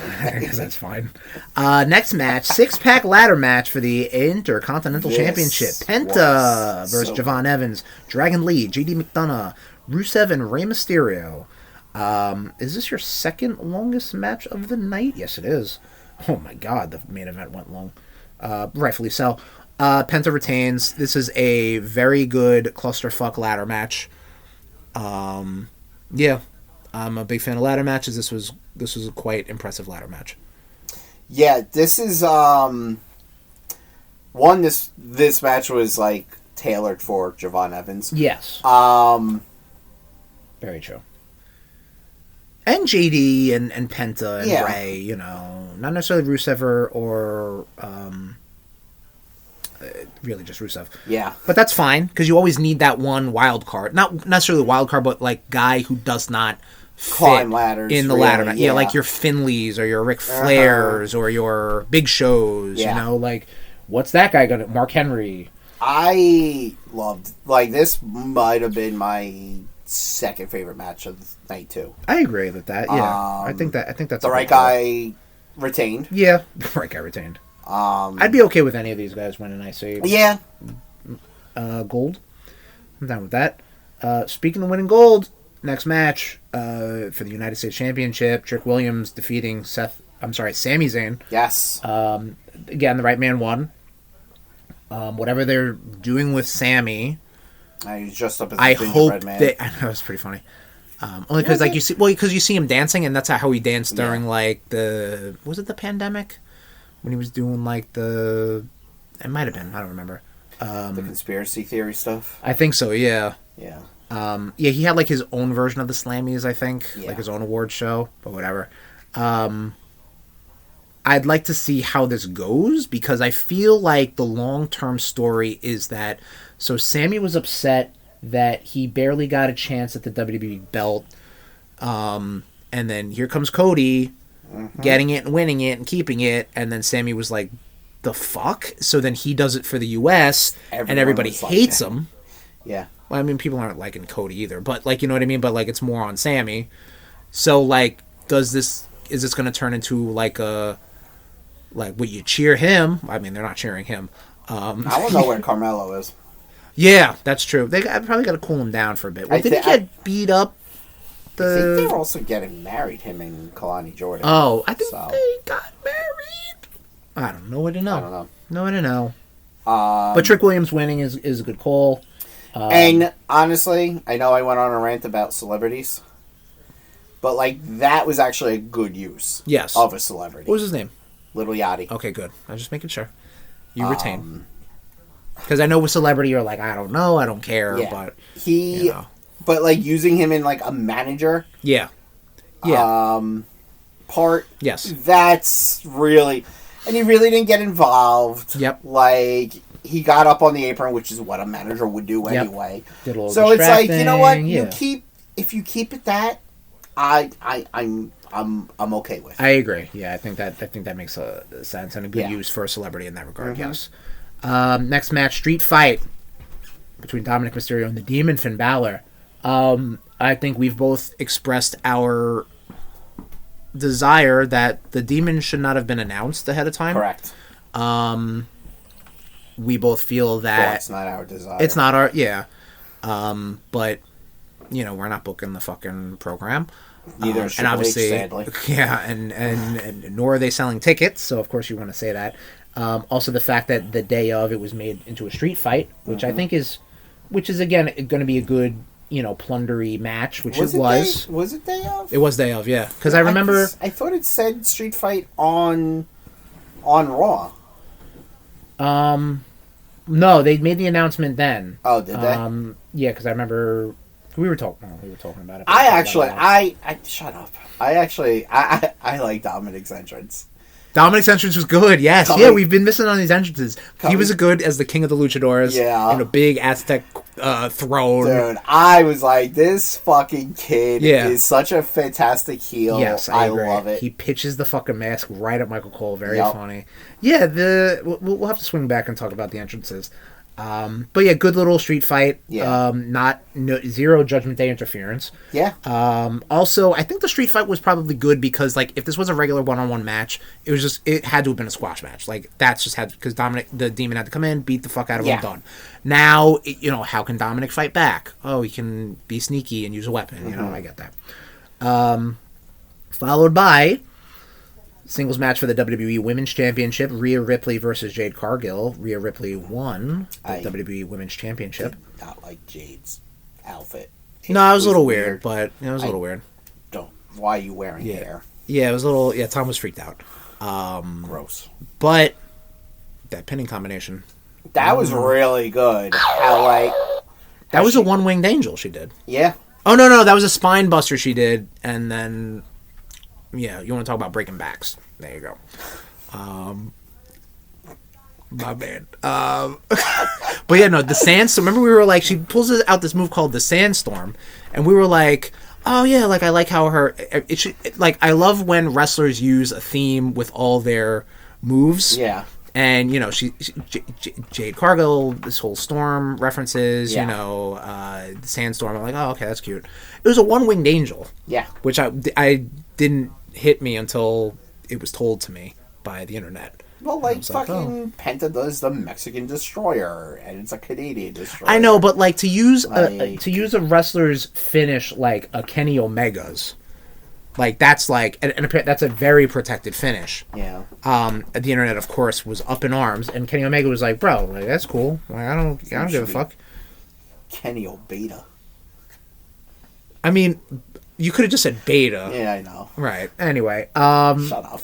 That's fine. Next match, 6-pack ladder match for the Intercontinental Championship. Penta versus Javon Evans, Dragon Lee, JD McDonough, Rusev, and Rey Mysterio. Is this your second longest match of the night? Yes, it is. Oh my god, the main event went long. Rightfully so. Penta retains. This is a very good clusterfuck ladder match. Yeah. I'm a big fan of ladder matches. This was a quite impressive ladder match. Yeah, this is this match was like tailored for Javon Evans. Yes. Very true. And JD and Penta and Rey, you know, not necessarily Rusev or really just Rusev. Yeah. But that's fine because you always need that one wild card. Not necessarily wild card, but like guy who does not climb ladders in the ladder match. Yeah, like your Finleys or your Ric Flairs or your Big Shows. You know, like what's that guy gonna? Mark Henry. I loved this. Might have been my second favorite match of the night too. I agree with that. Yeah, I think that's the right guy retained. Yeah, the right guy retained. I'd be okay with any of these guys winning IC. Yeah. Gold. I'm down with that. Speaking of winning gold, next match for the United States Championship, Trick Williams defeating Sami Zayn. Yes. Again, the right man won. Whatever they're doing with Sammy, he's dressed up as I hope red man. I know it's pretty funny. Only because you see him dancing, and that's how he danced during like was it the pandemic when he was doing like it might have been, I don't remember. The conspiracy theory stuff. I think so. Yeah. Yeah. He had like his own version of the Slammies, I think, like his own award show, but whatever. I'd like to see how this goes because I feel like the long-term story is that Sammy was upset that he barely got a chance at the WWE belt, and then here comes Cody getting it and winning it and keeping it, and then Sammy was like, the fuck? So then he does it for the US and everybody hates him. Yeah. Well, I mean, people aren't liking Cody either, but like, you know what I mean? But like, it's more on Sammy. So like, is this going to turn into like would you cheer him? I mean, they're not cheering him. I want to know where Carmelo is. Yeah, that's true. I probably got to cool him down for a bit. Well, did he get beat up? I think they were also getting married, him and Kalani Jordan. Oh, I think they got married. I don't know what to know. I don't know. No way to know. But Trick Williams winning is a good call. And honestly, I know I went on a rant about celebrities, but like that was actually a good use of a celebrity. What was his name? Little Yachty. Okay, good. I was just making sure. You retain. Because I know with celebrity, you're like, I don't know, I don't care, but... But like using him in like a manager... part... Yes. That's really... And he really didn't get involved. Yep. Like, he got up on the apron, which is what a manager would do anyway. So it's like, you know what? If you keep it that, I'm okay with. I agree. Yeah, I think that makes a sense and a good use for a celebrity in that regard. Yes. Next match, street fight between Dominic Mysterio and the Demon Finn Balor. I think we've both expressed our desire that the Demon should not have been announced ahead of time. Correct. We both feel that it's not our desire. It's not our but we're not booking the fucking program. Neither is Triple H, sadly. Yeah, and nor are they selling tickets, so of course you want to say that. Also, the fact that the day of it was made into a street fight, which I think is again going to be a good, plundery match, which it was. Was it day of? It was day of, yeah. Because I remember. I thought it said street fight on Raw. No, they made the announcement then. Oh, did they? Yeah, because I remember. We were talking about it. I shut up. I like Dominic's entrance. Dominic's entrance was good, yes. Yeah, we've been missing on these entrances. He was good as the king of the luchadors. Yeah. In a big Aztec throne. Dude, I was like, this fucking kid is such a fantastic heel. Yes, I agree. Love it. He pitches the fucking mask right at Michael Cole. Very funny. Yeah, we'll have to swing back and talk about the entrances. But yeah, good little street fight. Yeah. Zero Judgment Day interference. Yeah. Also, I think the street fight was probably good because, like, if this was a regular one-on-one match, it had to have been a squash match. Like, that's just because Dominic, the Demon, had to come in, beat the fuck out of him, done. Now, how can Dominic fight back? Oh, he can be sneaky and use a weapon. I get that. Followed by singles match for the WWE Women's Championship, Rhea Ripley versus Jade Cargill. Rhea Ripley won the WWE Women's Championship. Did not like Jade's outfit. It was a little weird, but it was a little weird. Why are you wearing hair? Yeah, it was a little. Yeah, Tom was freaked out. Gross. But that pinning combination. That was really good. That was a one-winged angel she did. Yeah. Oh, no, that was a spine buster she did, and then. Yeah, you want to talk about breaking backs. There you go. My bad. But yeah, no, the sandstorm. Remember we were like, she pulls out this move called the sandstorm, and we were like, oh yeah, like I like how I love when wrestlers use a theme with all their moves. Yeah. And, Jade Cargill, this whole storm references, the sandstorm. I'm like, oh, okay, that's cute. It was a one-winged angel. Yeah. Which I didn't hit me until it was told to me by the internet. Well, fucking Penta does the Mexican Destroyer, and it's a Canadian Destroyer. I know, but to use a wrestler's finish like a Kenny Omega's, that's that's a very protected finish. Yeah. The internet, of course, was up in arms, and Kenny Omega was like, "Bro, that's cool. I don't give a fuck." Kenny Obeta. I mean, you could have just said Beta. Yeah, I know. Right. Anyway, shut up.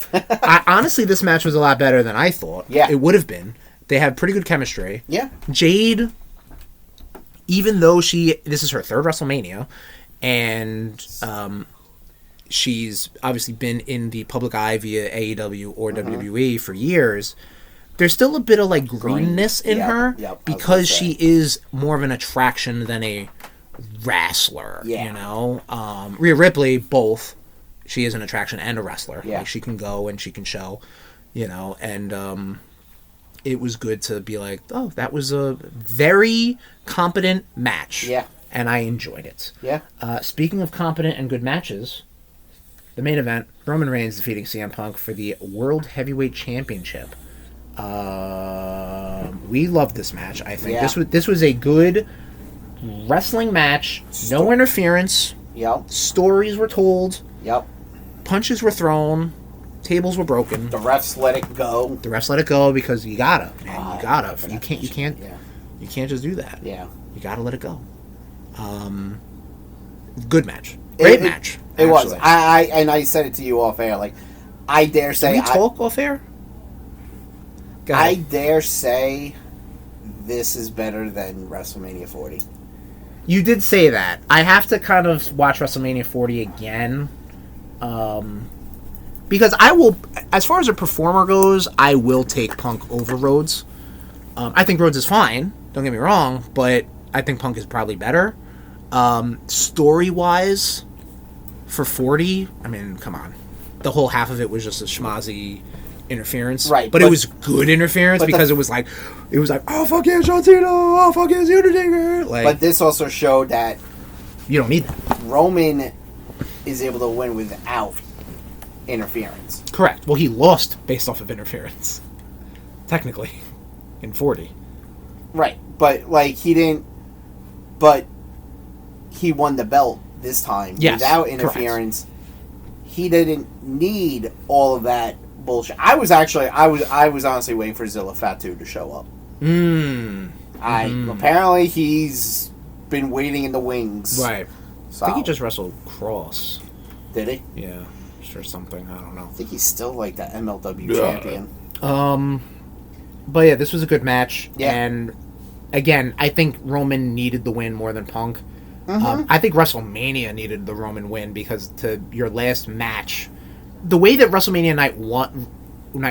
Honestly, this match was a lot better than I thought. Yeah. It would have been. They have pretty good chemistry. Yeah. Jade, even though this is her third WrestleMania, and she's obviously been in the public eye via AEW or WWE for years, there's still a bit of greenness in her because she is more of an attraction than a wrestler. Rhea Ripley, both. She is an attraction and a wrestler. She can go and she can show, and it was good to be like, oh, that was a very competent match. Yeah. And I enjoyed it. Yeah. Speaking of competent and good matches, the main event, Roman Reigns defeating CM Punk for the World Heavyweight Championship. We loved this match, I think. Yeah. This was a good wrestling match. No interference. Yep. Stories were told. Yep. Punches were thrown. Tables were broken. The refs let it go. The refs let it go because you gotta, man. You gotta. You can't just do that. Yeah. You gotta let it go. Good match. Great match. It was. I said it to you off air. I dare say. Did we talk off air? I dare say this is better than WrestleMania 40. You did say that. I have to kind of watch WrestleMania 40 again. Because I will, as far as a performer goes, I will take Punk over Rhodes. I think Rhodes is fine, don't get me wrong, but I think Punk is probably better. Story-wise, for 40, I mean, come on. The whole half of it was just a schmozzy interference. Right. But it was good interference because it was like, oh, fuck yeah, John Cena, oh, fuck yeah, The Undertaker. But this also showed that you don't need that. Roman is able to win without interference. Correct. Well, he lost based off of interference. Technically. In 40. Right. But, he didn't... But he won the belt this time without interference. Correct. He didn't need all of that bullshit. I was honestly waiting for Zilla Fatu to show up. Apparently he's been waiting in the wings. Right. So. I think he just wrestled Cross. Did he? Yeah. Or something. I don't know. I think he's still like the MLW champion. But yeah, this was a good match. Yeah. And again, I think Roman needed the win more than Punk. I think WrestleMania needed the Roman win because to your last match, the way that WrestleMania night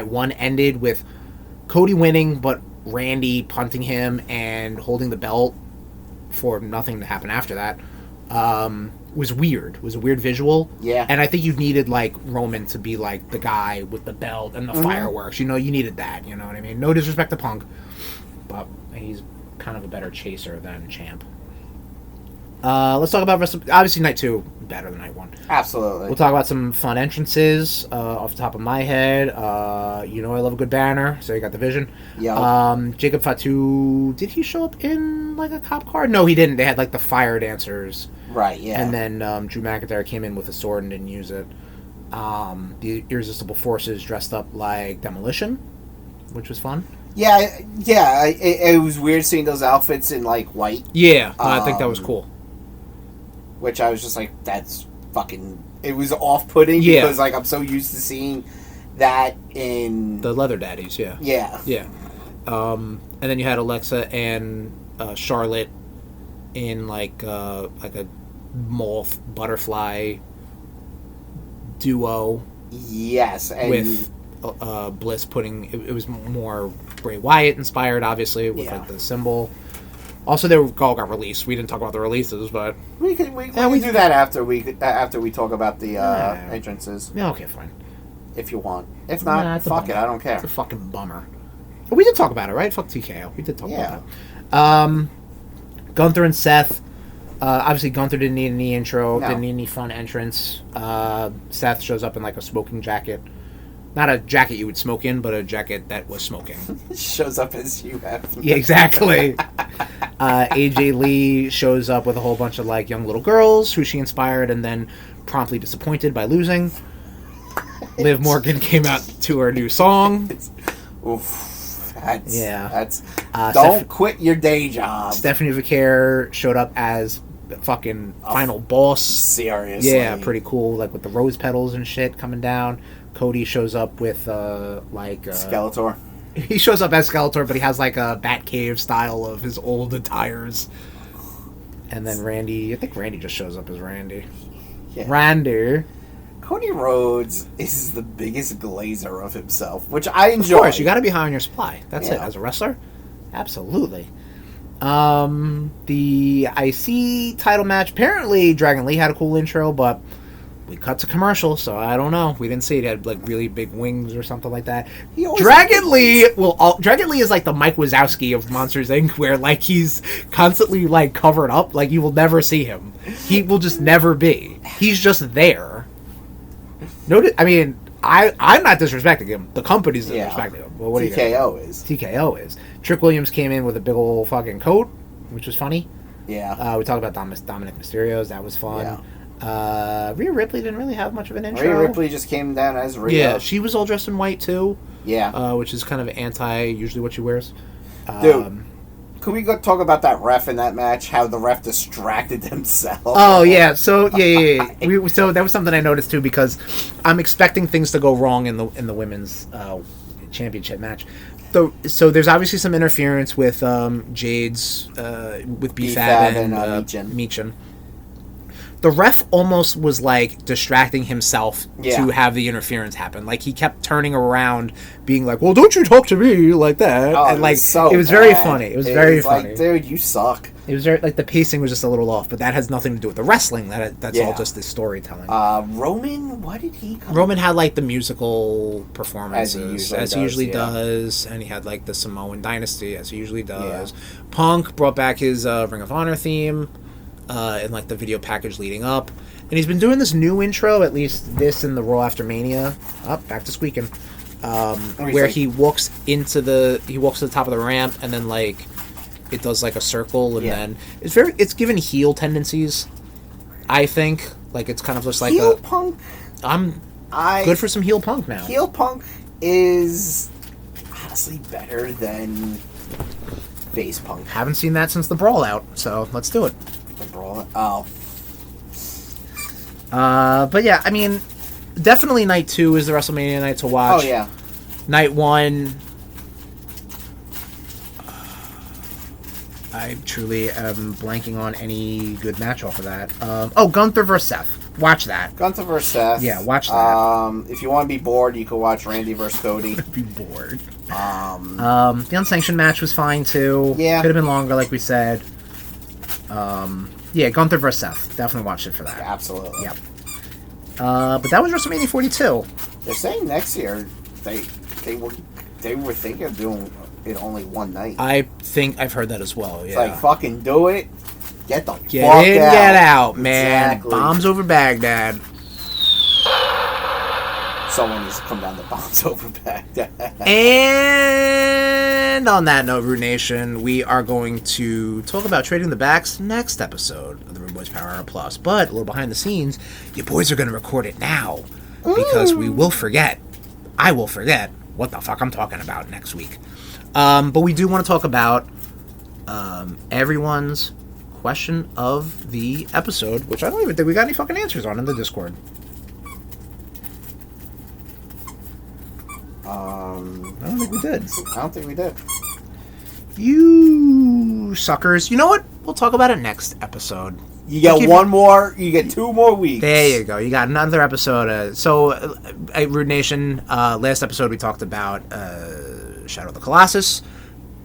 one ended with Cody winning, but Randy punting him and holding the belt for nothing to happen after that, was weird. It was a weird visual. Yeah. And I think you needed, like, Roman to be, like, the guy with the belt and the fireworks. You know, you needed that. You know what I mean? No disrespect to Punk, but he's kind of a better chaser than Champ. Let's talk about obviously night 2 better than night 1. Absolutely. We'll talk about some fun entrances off the top of my head. You know I love a good banner, so you got the vision. Yeah. Jacob Fatu, did he show up in like a cop car? No, he didn't. They had like the fire dancers. Right. Yeah. And then Drew McIntyre came in with a sword and didn't use it. The Irresistible Forces dressed up like Demolition, which was fun. Yeah. It was weird seeing those outfits in like white. Yeah, I think that was cool. Which I was just like, that's fucking... It was off-putting because, like, I'm so used to seeing that in... The Leather Daddies, yeah. Yeah. Yeah. And then you had Alexa and Charlotte in, like a moth butterfly duo. Yes. And with Bliss putting... It was more Bray Wyatt inspired, obviously, with like the symbol. Also, they all got released. We didn't talk about the releases, but we can do that after we talk about the entrances. Yeah, okay, fine. If you want. If not, fuck it. I don't care. It's a fucking bummer. But we did talk about it, right? Fuck TKO. We did talk about it. Gunther and Seth. Obviously, Gunther didn't need any intro. No. Didn't need any fun entrance. Seth shows up in like a smoking jacket. Not a jacket you would smoke in, but a jacket that was smoking. Shows up as you have. Yeah, exactly. AJ Lee shows up with a whole bunch of like young little girls who she inspired and then promptly disappointed by losing. Liv Morgan came out to her new song. Oof. That's don't quit your day job. Stephanie Vicaire showed up as fucking final boss. Seriously. Yeah, pretty cool. Like with the rose petals and shit coming down. Cody shows up with Skeletor. He shows up as Skeletor, but he has like a Batcave style of his old attires. And then Randy, I think Randy just shows up as Randy. Yeah. Randy. Cody Rhodes is the biggest glazer of himself, which I enjoy. Of course, you got to be high on your supply. That's it. As a wrestler, absolutely. The IC title match. Apparently, Dragon Lee had a cool intro, but we cut to commercial, so I don't know. We didn't see it. It had like really big wings or something like that. Dragon Lee is like the Mike Wazowski of Monsters Inc., where like he's constantly like covered up. Like you will never see him. He will just never be. He's just there. I mean, I'm not disrespecting him. The company's disrespecting him. Well, what TKO is. Trick Williams came in with a big old fucking coat, which was funny. Yeah. We talked about Dominic Mysterio's. That was fun. Yeah. Rhea Ripley didn't really have much of an intro. Rhea Ripley just came down as Rhea. Yeah, she was all dressed in white too. Yeah. Which is kind of usually what she wears. Dude, could we go talk about that ref in that match? How the ref distracted himself. Oh yeah, so so that was something I noticed too because I'm expecting things to go wrong in the women's championship match. So there's obviously some interference with Jade's with B-Fab and Meechin. The ref almost was like distracting himself to have the interference happen. Like he kept turning around, being like, "Well, don't you talk to me like that?" And like it was very funny. It was very funny. Like, dude, you suck. It was very like the pacing was just a little off, but that has nothing to do with the wrestling. That's all just the storytelling. Roman, why did he come? Roman had like the musical performances as he usually does, and he had like the Samoan Dynasty as he usually does. Yeah. Punk brought back his Ring of Honor theme. In like the video package leading up, and he's been doing this new intro, at least this in the Raw After Mania. Back to squeaking, where he walks to the top of the ramp, and then like it does like a circle, and then it's given heel tendencies. I think like it's kind of just like heel Punk. I'm good for some heel Punk now. Heel Punk is honestly better than face Punk. Haven't seen that since the Brawl Out, so let's do it. The Brawl Out. But yeah, I mean, definitely night 2 is the WrestleMania night to watch. Oh yeah. Night 1, I truly am blanking on any good match off of that. Gunther vs. Seth. Watch that. Gunther vs. Seth. Yeah, watch that. If you want to be bored, you can watch Randy vs. Cody. Be bored. The unsanctioned match was fine too. Yeah. Could have been longer, like we said. Gunther vs. Seth. Definitely watch it for that. Yeah, absolutely. Yep. But that was WrestleMania 42. They're saying next year they were thinking of doing it only one night. I think I've heard that as well. Yeah. It's like fucking do it. Get the fuck out. Get out, man. Exactly. Bombs over Baghdad. Someone needs to come down the bombs over Baghdad. And on that note, RudeNation, we are going to talk about trading the backs next episode of the RudeBoyz Power Hour Plus. But a little behind the scenes, you boys are going to record it now because we will forget. I will forget what the fuck I'm talking about next week. But we do want to talk about everyone's question of the episode, which I don't even think we got any fucking answers on in the Discord. I don't think we did. I don't think we did. You suckers. You know what? We'll talk about it next episode. You get one more. You get 2 more weeks. There you go. You got another episode. RudeNation, last episode we talked about Shadow of the Colossus.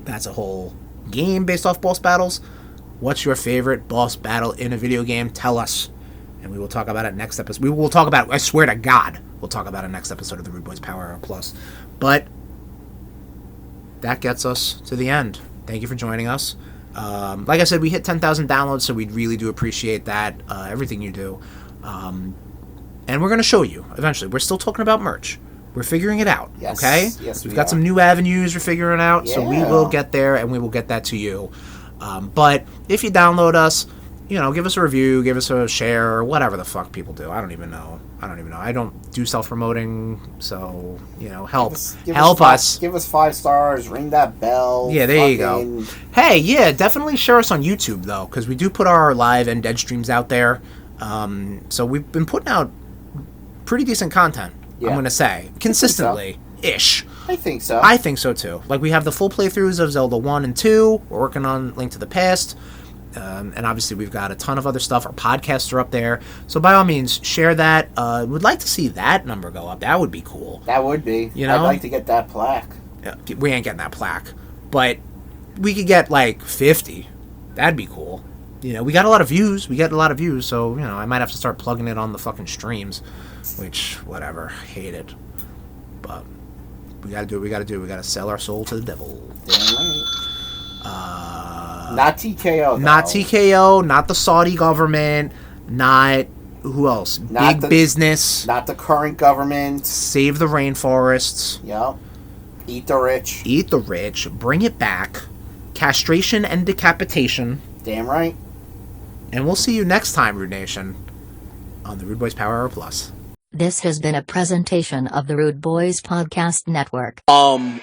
That's a whole game based off boss battles. What's your favorite boss battle in a video game? Tell us. And we will talk about it next episode. We will talk about it. I swear to God, we'll talk about it next episode of the RudeBoyz Power Hour Plus. But that gets us to the end. Thank you for joining us. Like I said, we hit 10,000 downloads, so we really do appreciate that, everything you do. And we're going to show you eventually. We're still talking about merch. We're figuring it out, okay? Yes, We've got some new avenues we're figuring out, so we will get there, and we will get that to you. But if you download us, give us a review, give us a share, or whatever the fuck people do. I don't even know. I don't do self-promoting, so, help us. Give us 5 stars, ring that bell. Yeah, there you go. Hey, yeah, definitely share us on YouTube, though, because we do put our live and dead streams out there. So we've been putting out pretty decent content, I'm going to say. Consistently-ish. I think so. I think so, too. Like, we have the full playthroughs of Zelda 1 and 2. We're working on Link to the Past. And obviously we've got a ton of other stuff. Our podcasts are up there. So by all means, share that. We'd like to see that number go up. That would be cool. That would be. I'd like to get that plaque. Yeah, we ain't getting that plaque. But we could get like 50. That'd be cool. We got a lot of views. So, I might have to start plugging it on the fucking streams. Which, whatever. Hate it. But we gotta do what we gotta do. We gotta sell our soul to the devil. Damn right. Not TKO, though. Not TKO, not the Saudi government, not... Who else? Big business. Not the current government. Save the rainforests. Yep. Eat the rich. Eat the rich. Bring it back. Castration and decapitation. Damn right. And we'll see you next time, RudeNation, on the RudeBoyz Power Hour Plus. This has been a presentation of the RudeBoyz Podcast Network.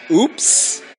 Oops.